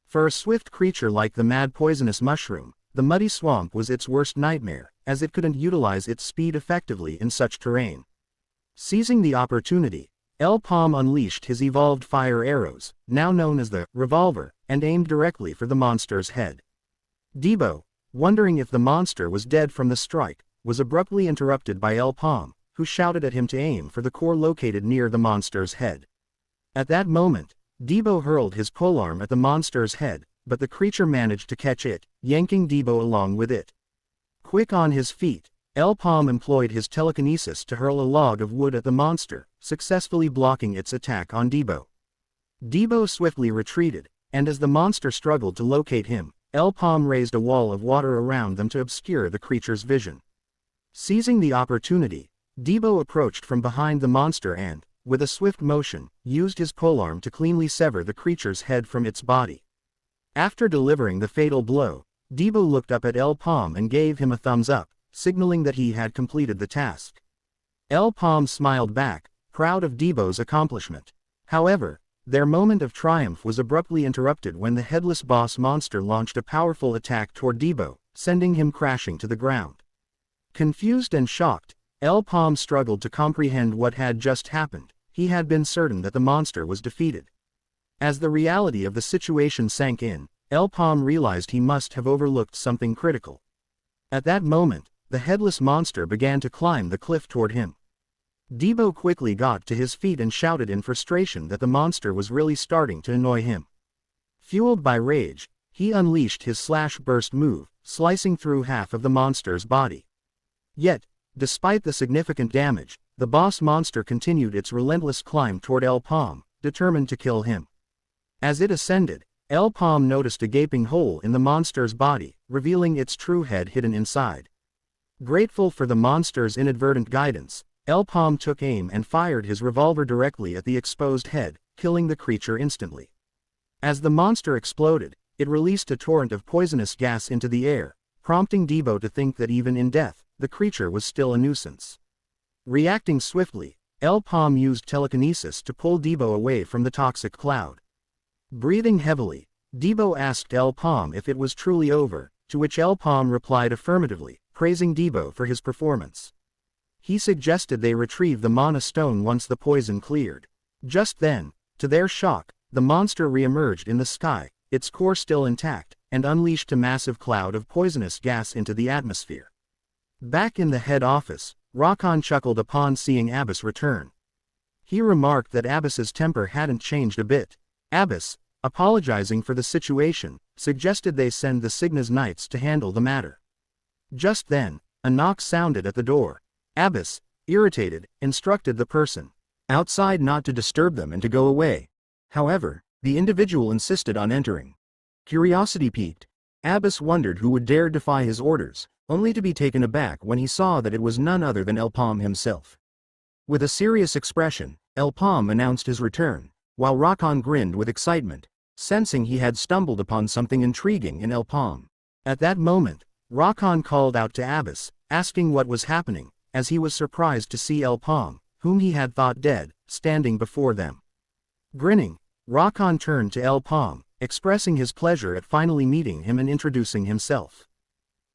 For a swift creature like the mad poisonous mushroom, the muddy swamp was its worst nightmare, as it couldn't utilize its speed effectively in such terrain. Seizing the opportunity, Paume unleashed his evolved fire arrows, now known as the revolver, and aimed directly for the monster's head. Debo, wondering if the monster was dead from the strike, was abruptly interrupted by Paume, who shouted at him to aim for the core located near the monster's head. At that moment, Debo hurled his polearm at the monster's head, but the creature managed to catch it, yanking Debo along with it. Quick on his feet, Paume employed his telekinesis to hurl a log of wood at the monster, successfully blocking its attack on Debo. Debo swiftly retreated, and as the monster struggled to locate him, Paume raised a wall of water around them to obscure the creature's vision. Seizing the opportunity, Debo approached from behind the monster and, with a swift motion, used his polearm to cleanly sever the creature's head from its body. After delivering the fatal blow, Debo looked up at Paume and gave him a thumbs up, signaling that he had completed the task. Paume smiled back, proud of Debo's accomplishment. However, their moment of triumph was abruptly interrupted when the headless boss monster launched a powerful attack toward Debo, sending him crashing to the ground. Confused and shocked, Paume struggled to comprehend what had just happened. He had been certain that the monster was defeated. As the reality of the situation sank in, Paume realized he must have overlooked something critical. At that moment, the headless monster began to climb the cliff toward him. Debo quickly got to his feet and shouted in frustration that the monster was really starting to annoy him. Fueled by rage, he unleashed his slash burst move, slicing through half of the monster's body. Yet, despite the significant damage, the boss monster continued its relentless climb toward Paume, determined to kill him. As it ascended, Paume noticed a gaping hole in the monster's body, revealing its true head hidden inside. Grateful for the monster's inadvertent guidance, Paume took aim and fired his revolver directly at the exposed head, killing the creature instantly. As the monster exploded, it released a torrent of poisonous gas into the air, prompting Debo to think that even in death, the creature was still a nuisance. Reacting swiftly, Paume used telekinesis to pull Debo away from the toxic cloud. Breathing heavily, Debo asked Paume if it was truly over, to which Paume replied affirmatively, praising Debo for his performance. He suggested they retrieve the mana stone once the poison cleared. Just then, to their shock, the monster re-emerged in the sky, its core still intact, and unleashed a massive cloud of poisonous gas into the atmosphere. Back in the head office, Rakan chuckled upon seeing Abbas return. He remarked that Abbas's temper hadn't changed a bit. Abbas, apologizing for the situation, suggested they send the Cygna's knights to handle the matter. Just then, a knock sounded at the door. Abbas, irritated, instructed the person outside not to disturb them and to go away. However, the individual insisted on entering. Curiosity piqued, Abbas wondered who would dare defy his orders, only to be taken aback when he saw that it was none other than Paume himself. With a serious expression, Paume announced his return, while Rakan grinned with excitement, sensing he had stumbled upon something intriguing in Paume. At that moment, Rakan called out to Abbas, asking what was happening, as he was surprised to see Paume, whom he had thought dead, standing before them. Grinning, Rakan turned to Paume, expressing his pleasure at finally meeting him and introducing himself.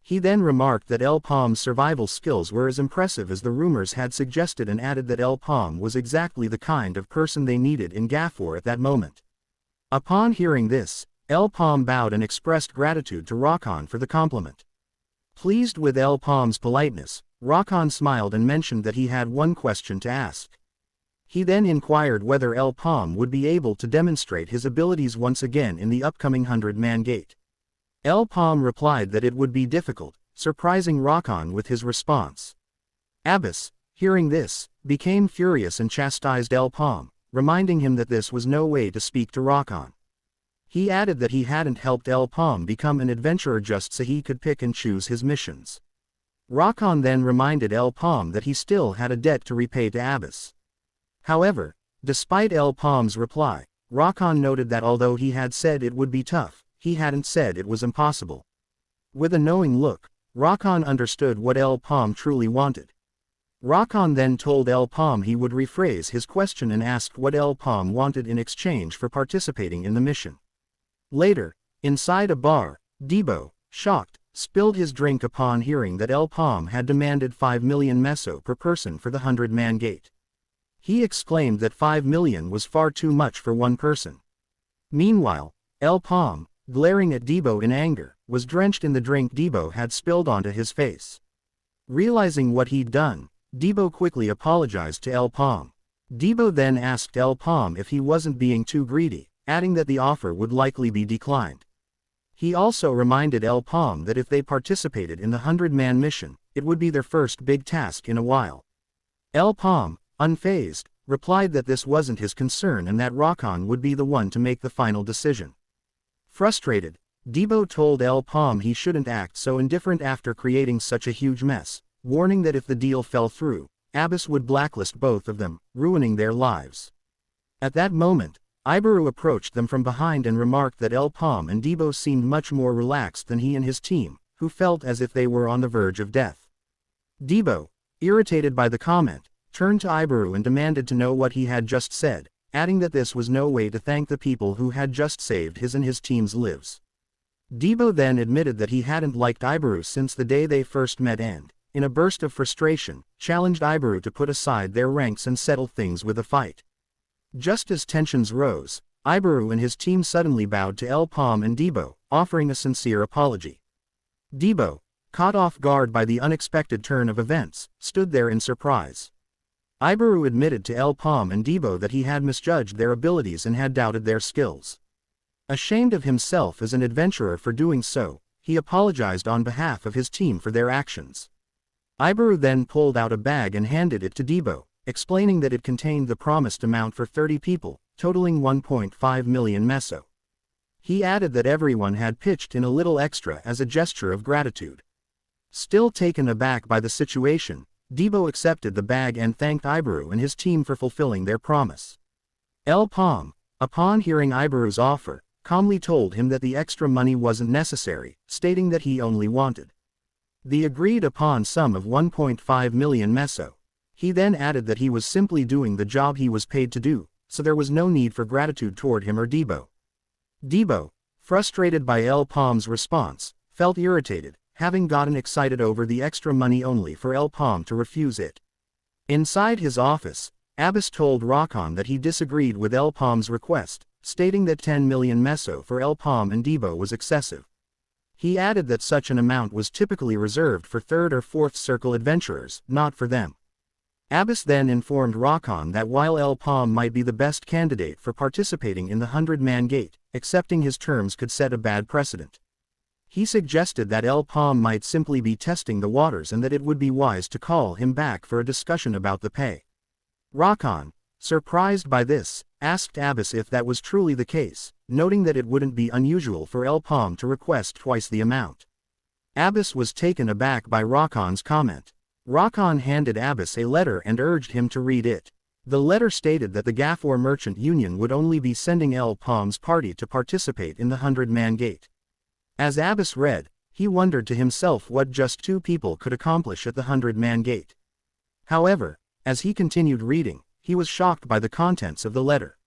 He then remarked that Paume's survival skills were as impressive as the rumors had suggested and added that Paume was exactly the kind of person they needed in Gafor at that moment. Upon hearing this, Paume bowed and expressed gratitude to Rakan for the compliment. Pleased with Paume's politeness, Rakan smiled and mentioned that he had one question to ask. He then inquired whether Paume would be able to demonstrate his abilities once again in the upcoming 100-man gate. Paume replied that it would be difficult, surprising Rakan with his response. Abbas, hearing this, became furious and chastised Paume, reminding him that this was no way to speak to Rakan. He added that he hadn't helped Paume become an adventurer just so he could pick and choose his missions. Rakan then reminded Paume that he still had a debt to repay to Abbas. However, despite Paume's reply, Rakan noted that although he had said it would be tough, he hadn't said it was impossible. With a knowing look, Rakan understood what Paume truly wanted. Rakan then told Paume he would rephrase his question and asked what Paume wanted in exchange for participating in the mission. Later, inside a bar, Debo, shocked, spilled his drink upon hearing that Paume had demanded 5 million meso per person for the 100-man gate. He exclaimed that 5 million was far too much for one person. Meanwhile, Paume, glaring at Debo in anger, was drenched in the drink Debo had spilled onto his face. Realizing what he'd done, Debo quickly apologized to Paume. Debo then asked Paume if he wasn't being too greedy, adding that the offer would likely be declined. He also reminded Paume that if they participated in the 100-man mission, it would be their first big task in a while. Paume, unfazed, replied that this wasn't his concern and that Rakan would be the one to make the final decision. Frustrated, Debo told Paume he shouldn't act so indifferent after creating such a huge mess, warning that if the deal fell through, Abbas would blacklist both of them, ruining their lives. At that moment, Ibaru approached them from behind and remarked that Paume and Debo seemed much more relaxed than he and his team, who felt as if they were on the verge of death. Debo, irritated by the comment, turned to Ibaru and demanded to know what he had just said, adding that this was no way to thank the people who had just saved his and his team's lives. Debo then admitted that he hadn't liked Ibaru since the day they first met and, in a burst of frustration, challenged Ibaru to put aside their ranks and settle things with a fight. Just as tensions rose, Ibaru and his team suddenly bowed to Paume and Debo, offering a sincere apology. Debo, caught off guard by the unexpected turn of events, stood there in surprise. Ibaru admitted to Paume and Debo that he had misjudged their abilities and had doubted their skills. Ashamed of himself as an adventurer for doing so, he apologized on behalf of his team for their actions. Ibaru then pulled out a bag and handed it to Debo, explaining that it contained the promised amount for 30 people, totaling 1.5 million meso. He added that everyone had pitched in a little extra as a gesture of gratitude. Still taken aback by the situation, Debo accepted the bag and thanked Ibaru and his team for fulfilling their promise. Paume, upon hearing Ibaru's offer, calmly told him that the extra money wasn't necessary, stating that he only wanted the agreed-upon sum of 1.5 million meso. He then added that he was simply doing the job he was paid to do, so there was no need for gratitude toward him or Debo. Debo, frustrated by El Paume's response, felt irritated, having gotten excited over the extra money only for El Paume to refuse it. Inside his office, Abbas told Rakan that he disagreed with El Paume's request, stating that 10 million meso for El Paume and Debo was excessive. He added that such an amount was typically reserved for third or fourth circle adventurers, not for them. Abbas then informed Rakan that while El Paume might be the best candidate for participating in the 100-man gate, accepting his terms could set a bad precedent. He suggested that El Paume might simply be testing the waters and that it would be wise to call him back for a discussion about the pay. Rakan, surprised by this, asked Abbas if that was truly the case, noting that it wouldn't be unusual for El Paume to request twice the amount. Abbas was taken aback by Rakan's comment. Rakan handed Abbas a letter and urged him to read it. The letter stated that the Gafor Merchant Union would only be sending El Paume's party to participate in the 100-man gate. As Abbas read, he wondered to himself what just two people could accomplish at the 100-man gate. However, as he continued reading, he was shocked by the contents of the letter.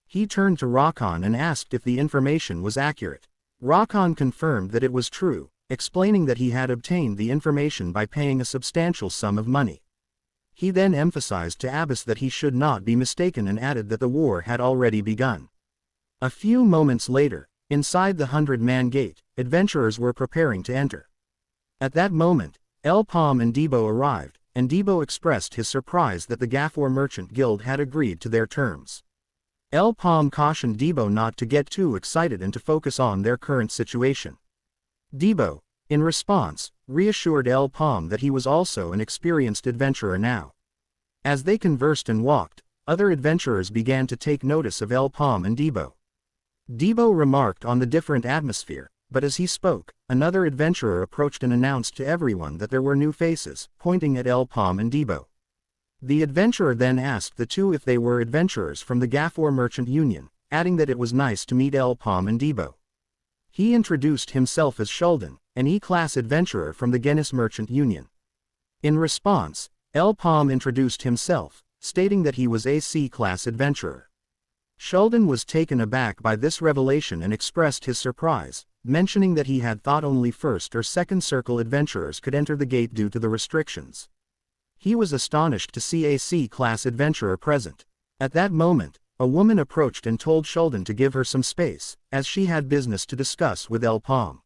He turned to Rakan and asked if the information was accurate. Rakan confirmed that it was true, explaining that he had obtained the information by paying a substantial sum of money. He then emphasized to Abbas that he should not be mistaken and added that the war had already begun. A few moments later, inside the 100-man gate, adventurers were preparing to enter. At that moment, El Paume and Debo arrived, and Debo expressed his surprise that the Gafor Merchant Guild had agreed to their terms. El Paume cautioned Debo not to get too excited and to focus on their current situation. Debo, in response, reassured El Paume that he was also an experienced adventurer now. As they conversed and walked, other adventurers began to take notice of El Paume and Debo. Debo remarked on the different atmosphere, but as he spoke, another adventurer approached and announced to everyone that there were new faces, pointing at El Paume and Debo. The adventurer then asked the two if they were adventurers from the Gafor Merchant Union, adding that it was nice to meet El Paume and Debo. He introduced himself as Sheldon, an E-class adventurer from the Genis Merchant Union. In response, El Paume introduced himself, stating that he was a C-class adventurer. Sheldon was taken aback by this revelation and expressed his surprise, mentioning that he had thought only first or second circle adventurers could enter the gate due to the restrictions. He was astonished to see a C-class adventurer present. At that moment, a woman approached and told Sheldon to give her some space, as she had business to discuss with El Paume.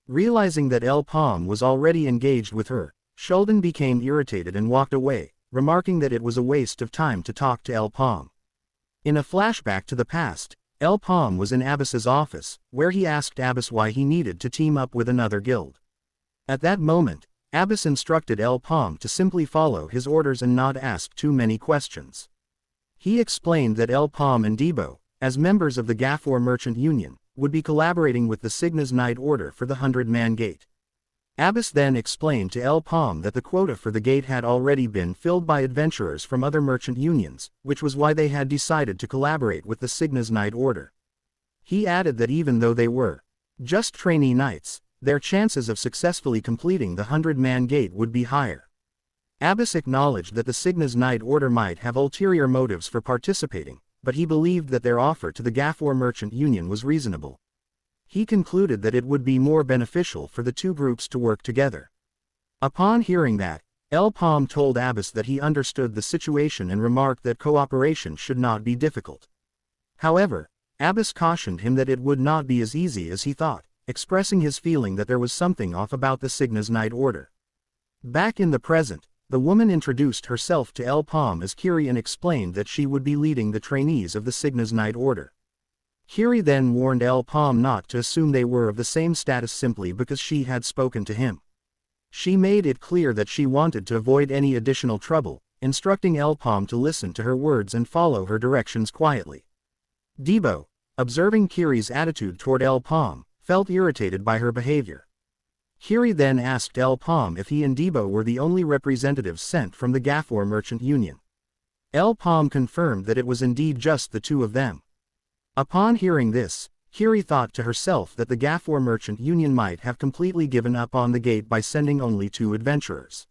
Realizing that El Paume was already engaged with her, Sheldon became irritated and walked away, remarking that it was a waste of time to talk to El Paume. In a flashback to the past, El Paume was in Abbas's office, where he asked Abbas why he needed to team up with another guild. At that moment, Abbas instructed El Paume to simply follow his orders and not ask too many questions. He explained that El Paume and Debo, as members of the Gafor Merchant Union, would be collaborating with the Cygna's Night Order for the 100-man gate. Abbas then explained to El Paume that the quota for the gate had already been filled by adventurers from other merchant unions, which was why they had decided to collaborate with the Cygna's Night Order. He added that even though they were just trainee knights, their chances of successfully completing the 100-man gate would be higher. Abbas acknowledged that the Cygna's Night Order might have ulterior motives for participating, but he believed that their offer to the Gafor Merchant Union was reasonable. He concluded that it would be more beneficial for the two groups to work together. Upon hearing that, El Paume told Abbas that he understood the situation and remarked that cooperation should not be difficult. However, Abbas cautioned him that it would not be as easy as he thought, expressing his feeling that there was something off about the Cygna's Night Order. Back in the present, the woman introduced herself to El Paume as Kiri and explained that she would be leading the trainees of the Cygna's Night Order. Kiri then warned El Paume not to assume they were of the same status simply because she had spoken to him. She made it clear that she wanted to avoid any additional trouble, instructing El Paume to listen to her words and follow her directions quietly. Debo, observing Kiri's attitude toward El Paume, felt irritated by her behavior. Kiri then asked El Paume if he and Debo were the only representatives sent from the Gafor Merchant Union. El Paume confirmed that it was indeed just the two of them. Upon hearing this, Kiri thought to herself that the Gafor Merchant Union might have completely given up on the gate by sending only 2 adventurers.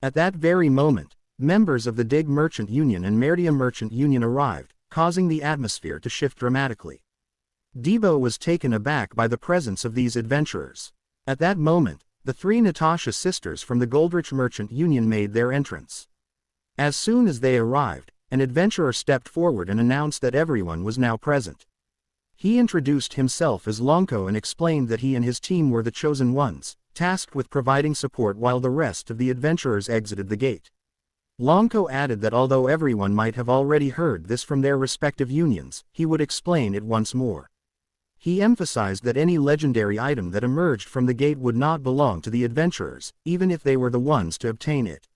At that very moment, members of the Dig Merchant Union and Merdia Merchant Union arrived, causing the atmosphere to shift dramatically. Debo was taken aback by the presence of these adventurers. At that moment, the 3 Natasha sisters from the Goldrich Merchant Union made their entrance. As soon as they arrived, an adventurer stepped forward and announced that everyone was now present. He introduced himself as Lonko and explained that he and his team were the chosen ones, tasked with providing support while the rest of the adventurers exited the gate. Lonko added that although everyone might have already heard this from their respective unions, he would explain it once more. He emphasized that any legendary item that emerged from the gate would not belong to the adventurers, even if they were the ones to obtain it.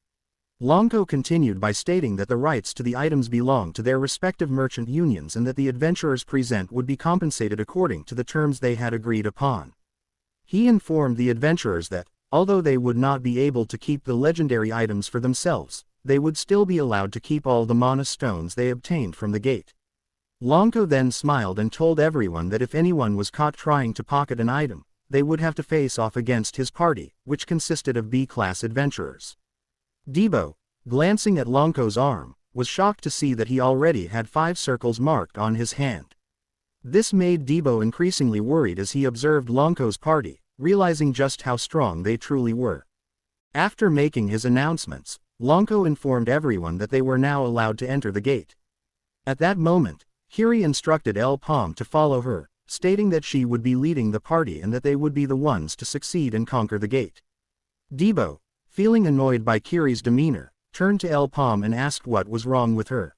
Lonko continued by stating that the rights to the items belong to their respective merchant unions and that the adventurers present would be compensated according to the terms they had agreed upon. He informed the adventurers that, although they would not be able to keep the legendary items for themselves, they would still be allowed to keep all the mana stones they obtained from the gate. Lonko then smiled and told everyone that if anyone was caught trying to pocket an item, they would have to face off against his party, which consisted of B-class adventurers. Debo, glancing at Lonko's arm, was shocked to see that he already had 5 circles marked on his hand. This made Debo increasingly worried as he observed Lonko's party, realizing just how strong they truly were. After making his announcements, Lonko informed everyone that they were now allowed to enter the gate. At that moment, Kiri instructed El Paume to follow her, stating that she would be leading the party and that they would be the ones to succeed and conquer the gate. Debo, feeling annoyed by Kiri's demeanor, turned to El Paume and asked what was wrong with her.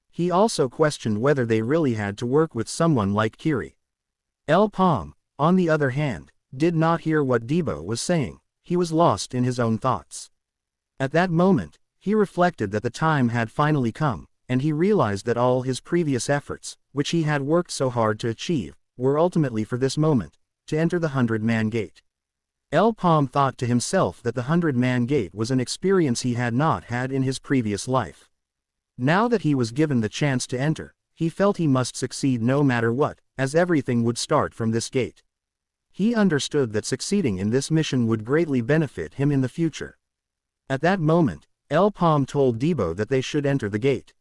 He also questioned whether they really had to work with someone like Kiri. El Paume, on the other hand, did not hear what Debo was saying. He was lost in his own thoughts. At that moment, he reflected that the time had finally come, and he realized that all his previous efforts, which he had worked so hard to achieve, were ultimately for this moment, to enter the 100-man gate. El Paume thought to himself that the 100-man gate was an experience he had not had in his previous life. Now that he was given the chance to enter, he felt he must succeed no matter what, as everything would start from this gate. He understood that succeeding in this mission would greatly benefit him in the future. At that moment, El Paume told Debo that they should enter the gate.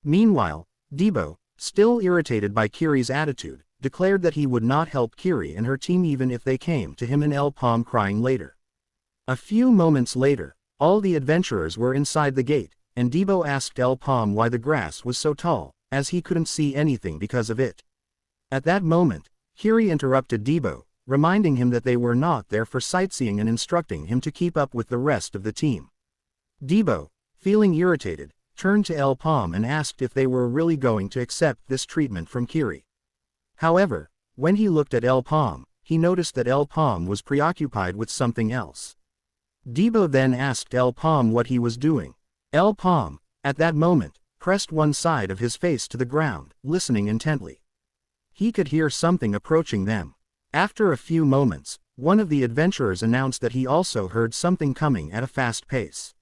Meanwhile, Debo, still irritated by Kiri's attitude, declared that he would not help Kiri and her team even if they came to him and El Paume crying later. A few moments later, all the adventurers were inside the gate, and Debo asked El Paume why the grass was so tall, as he couldn't see anything because of it. At that moment, Kiri interrupted Debo, reminding him that they were not there for sightseeing and instructing him to keep up with the rest of the team. Debo, feeling irritated, turned to El Paume and asked if they were really going to accept this treatment from Kiri. However, when he looked at El Paume, he noticed that El Paume was preoccupied with something else. Debo then asked El Paume what he was doing. El Paume, at that moment, pressed one side of his face to the ground, listening intently. He could hear something approaching them. After a few moments, one of the adventurers announced that he also heard something coming at a fast pace.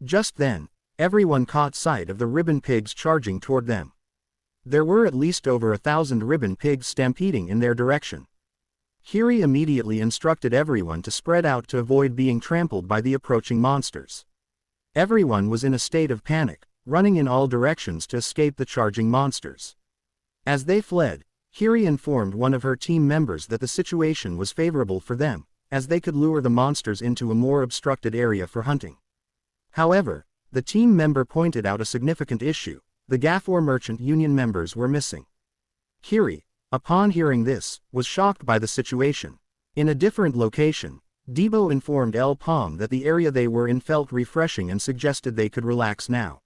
Just then, everyone caught sight of the ribbon pigs charging toward them. There were at least over 1,000 ribbon pigs stampeding in their direction. Kiri immediately instructed everyone to spread out to avoid being trampled by the approaching monsters. Everyone was in a state of panic, running in all directions to escape the charging monsters. As they fled, Kiri informed one of her team members that the situation was favorable for them, as they could lure the monsters into a more obstructed area for hunting. However, the team member pointed out a significant issue: the Gafor Merchant Union members were missing. Kiri, upon hearing this, was shocked by the situation. In a different location, Debo informed El Paume that the area they were in felt refreshing and suggested they could relax now.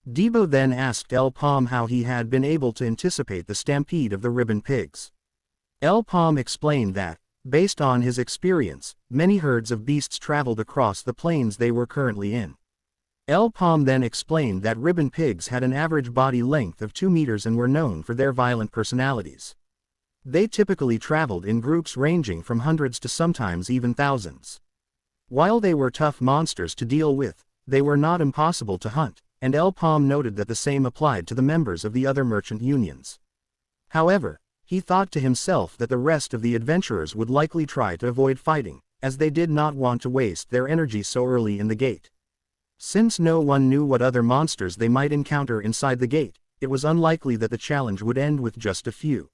Debo then asked El Paume how he had been able to anticipate the stampede of the ribbon pigs. El Paume explained that, based on his experience, many herds of beasts traveled across the plains they were currently in. El Paume then explained that ribbon pigs had an average body length of 2 meters and were known for their violent personalities. They typically traveled in groups ranging from hundreds to sometimes even thousands. While they were tough monsters to deal with, they were not impossible to hunt, and El Paume noted that the same applied to the members of the other merchant unions. However, He thought to himself that the rest of the adventurers would likely try to avoid fighting, as they did not want to waste their energy so early in the gate. Since no one knew what other monsters they might encounter inside the gate, it was unlikely that the challenge would end with just a few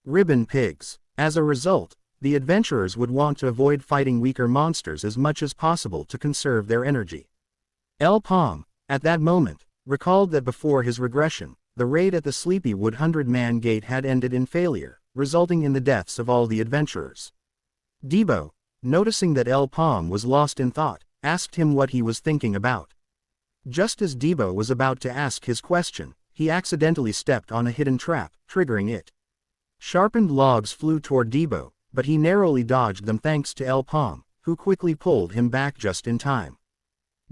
ribbon pigs. As a result, the adventurers would want to avoid fighting weaker monsters as much as possible to conserve their energy. Paume, at that moment, recalled that before his regression, the raid at the Sleepywood 100-man gate had ended in failure, resulting in the deaths of all the adventurers. Debo, noticing that Paume was lost in thought, asked him what he was thinking about. Just as Debo was about to ask his question, he accidentally stepped on a hidden trap, triggering it. Sharpened logs flew toward Debo, but he narrowly dodged them thanks to Paume, who quickly pulled him back just in time.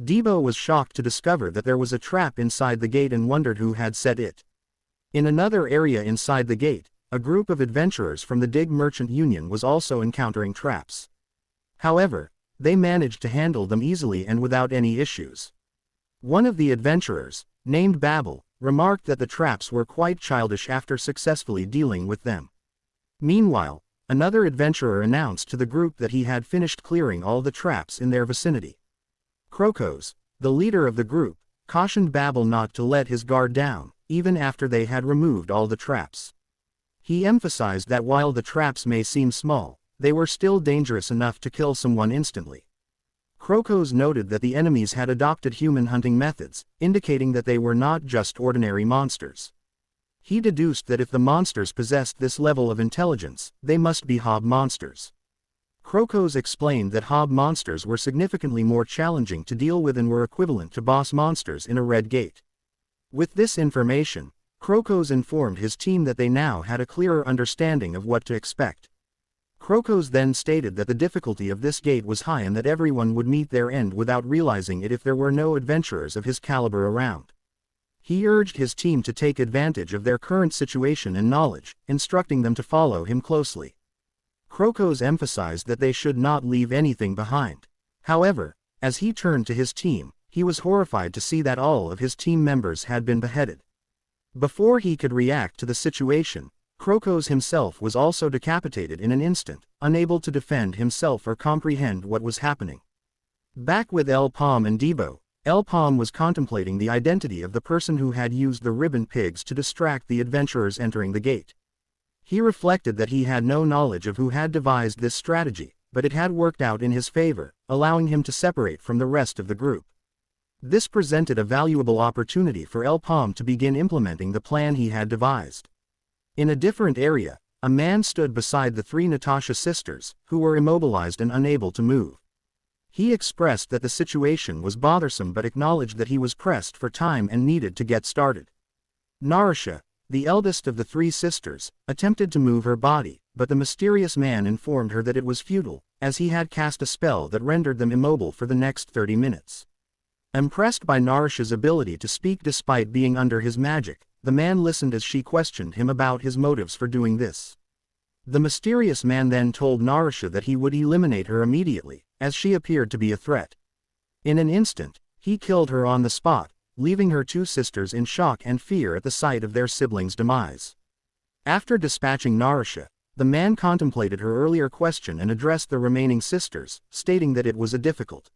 Debo was shocked to discover that there was a trap inside the gate and wondered who had set it. In another area inside the gate, a group of adventurers from the Dig Merchant Union was also encountering traps. However, they managed to handle them easily and without any issues. One of the adventurers, named Babel, remarked that the traps were quite childish after successfully dealing with them. Meanwhile, another adventurer announced to the group that he had finished clearing all the traps in their vicinity. Crocos, the leader of the group, cautioned Babel not to let his guard down, even after they had removed all the traps. He emphasized that while the traps may seem small, they were still dangerous enough to kill someone instantly. Crocos noted that the enemies had adopted human hunting methods, indicating that they were not just ordinary monsters. He deduced that if the monsters possessed this level of intelligence, they must be hob monsters. Crocos explained that hob monsters were significantly more challenging to deal with and were equivalent to boss monsters in a red gate. With this information, Crocos informed his team that they now had a clearer understanding of what to expect. Crocos then stated that the difficulty of this gate was high and that everyone would meet their end without realizing it if there were no adventurers of his caliber around. He urged his team to take advantage of their current situation and knowledge, instructing them to follow him closely. Crocos emphasized that they should not leave anything behind. However, as he turned to his team, he was horrified to see that all of his team members had been beheaded. Before he could react to the situation, Crocos himself was also decapitated in an instant, unable to defend himself or comprehend what was happening. Back with Paume and Debo, Paume was contemplating the identity of the person who had used the ribbon pigs to distract the adventurers entering the gate. He reflected that he had no knowledge of who had devised this strategy, but it had worked out in his favor, allowing him to separate from the rest of the group. This presented a valuable opportunity for Paume to begin implementing the plan he had devised. In a different area, a man stood beside the three Natasha sisters, who were immobilized and unable to move. He expressed that the situation was bothersome but acknowledged that he was pressed for time and needed to get started. Narisha, the eldest of the three sisters, attempted to move her body, but the mysterious man informed her that it was futile, as he had cast a spell that rendered them immobile for the next 30 minutes. Impressed by Narisha's ability to speak despite being under his magic, the man listened as she questioned him about his motives for doing this. The mysterious man then told Narisha that he would eliminate her immediately, as she appeared to be a threat. In an instant, he killed her on the spot, leaving her two sisters in shock and fear at the sight of their siblings' demise. After dispatching Narisha, the man contemplated her earlier question and addressed the remaining sisters, stating that it was a difficult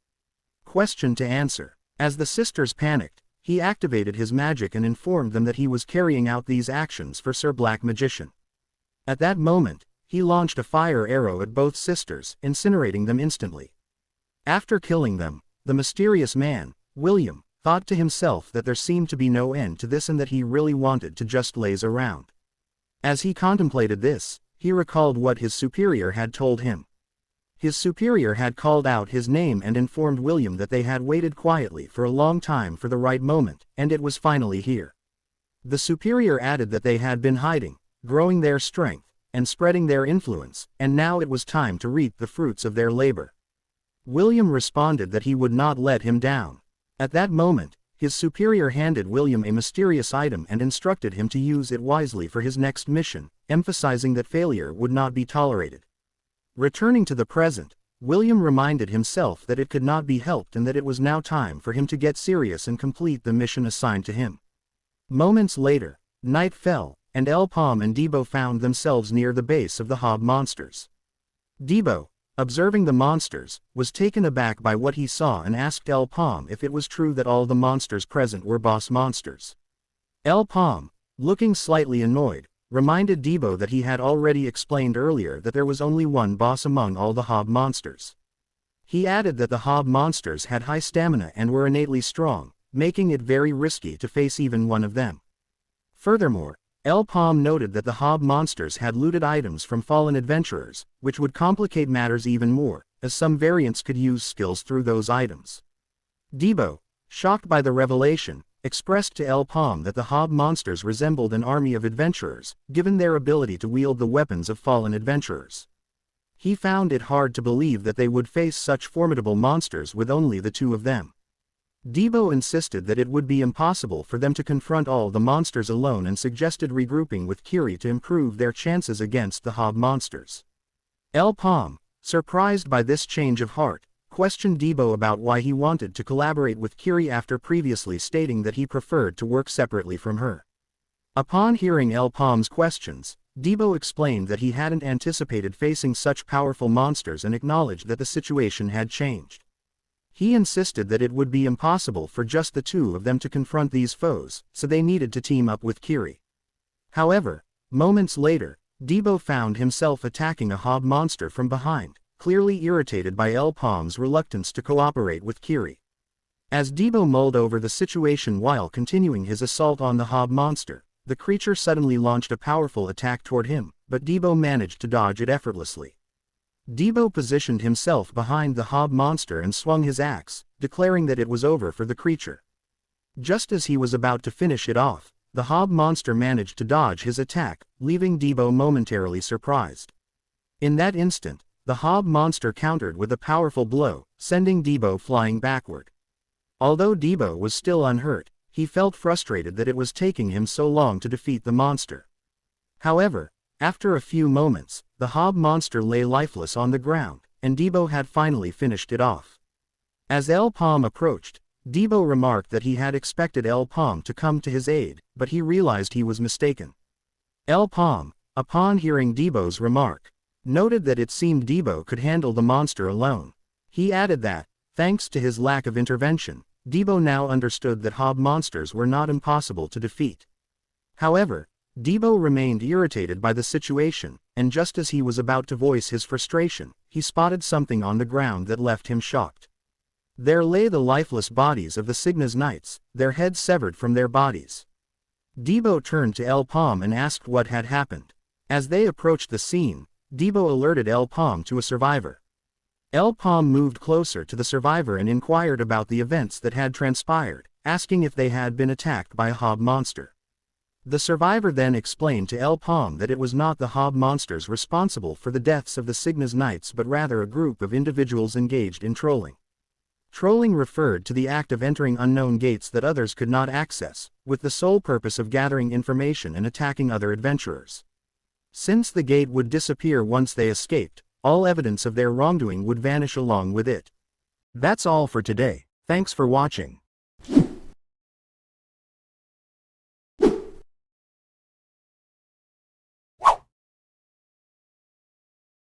question to answer. As the sisters panicked, he activated his magic and informed them that he was carrying out these actions for Sir Black Magician. At that moment, he launched a fire arrow at both sisters, incinerating them instantly. After killing them, the mysterious man, William, thought to himself that there seemed to be no end to this and that he really wanted to just laze around. As he contemplated this, he recalled what his superior had told him. His superior had called out his name and informed William that they had waited quietly for a long time for the right moment, and it was finally here. The superior added that they had been hiding, growing their strength, and spreading their influence, and now it was time to reap the fruits of their labor. William responded that he would not let him down. At that moment, his superior handed William a mysterious item and instructed him to use it wisely for his next mission, emphasizing that failure would not be tolerated. Returning to the present, William reminded himself that it could not be helped and that it was now time for him to get serious and complete the mission assigned to him. Moments later, night fell, and Paume and Debo found themselves near the base of the Hob monsters. Debo, observing the monsters, was taken aback by what he saw and asked Paume if it was true that all the monsters present were boss monsters. Paume, looking slightly annoyed, reminded Debo that he had already explained earlier that there was only one boss among all the Hob monsters. He added that the Hob monsters had high stamina and were innately strong, making it very risky to face even one of them. Furthermore, Paume noted that the Hob monsters had looted items from fallen adventurers, which would complicate matters even more, as some variants could use skills through those items. Debo, shocked by the revelation, expressed to Paume that the Hob monsters resembled an army of adventurers, given their ability to wield the weapons of fallen adventurers. He found it hard to believe that they would face such formidable monsters with only the two of them. Debo insisted that it would be impossible for them to confront all the monsters alone and suggested regrouping with Kiri to improve their chances against the Hob monsters. Paume, surprised by this change of heart, questioned Debo about why he wanted to collaborate with Kiri after previously stating that he preferred to work separately from her. Upon hearing Paume's questions, Debo explained that he hadn't anticipated facing such powerful monsters and acknowledged that the situation had changed. He insisted that it would be impossible for just the two of them to confront these foes, so they needed to team up with Kiri. However, moments later, Debo found himself attacking a Hob monster from behind, clearly irritated by Paume's reluctance to cooperate with Kiri. As Debo mulled over the situation while continuing his assault on the Hob monster, the creature suddenly launched a powerful attack toward him, but Debo managed to dodge it effortlessly. Debo positioned himself behind the Hob monster and swung his axe, declaring that it was over for the creature. Just as he was about to finish it off, the Hob monster managed to dodge his attack, leaving Debo momentarily surprised. In that instant, the Hob monster countered with a powerful blow, sending Debo flying backward. Although Debo was still unhurt, he felt frustrated that it was taking him so long to defeat the monster. However, after a few moments, the Hob monster lay lifeless on the ground, and Debo had finally finished it off. As Paume approached, Debo remarked that he had expected Paume to come to his aid, but he realized he was mistaken. Paume, upon hearing Debo's remark, noted that it seemed Debo could handle the monster alone. He added that, thanks to his lack of intervention, Debo now understood that Hob monsters were not impossible to defeat. However, Debo remained irritated by the situation, and just as he was about to voice his frustration, he spotted something on the ground that left him shocked. There lay the lifeless bodies of the Cygna's knights, their heads severed from their bodies. Debo turned to Paume and asked what had happened. As they approached the scene, Debo alerted Paume to a survivor. Paume moved closer to the survivor and inquired about the events that had transpired, asking if they had been attacked by a Hob monster. The survivor then explained to Paume that it was not the Hob monsters responsible for the deaths of the Cygna's knights but rather a group of individuals engaged in trolling. Trolling referred to the act of entering unknown gates that others could not access, with the sole purpose of gathering information and attacking other adventurers. Since the gate would disappear once they escaped, all evidence of their wrongdoing would vanish along with it. That's all for today, thanks for watching.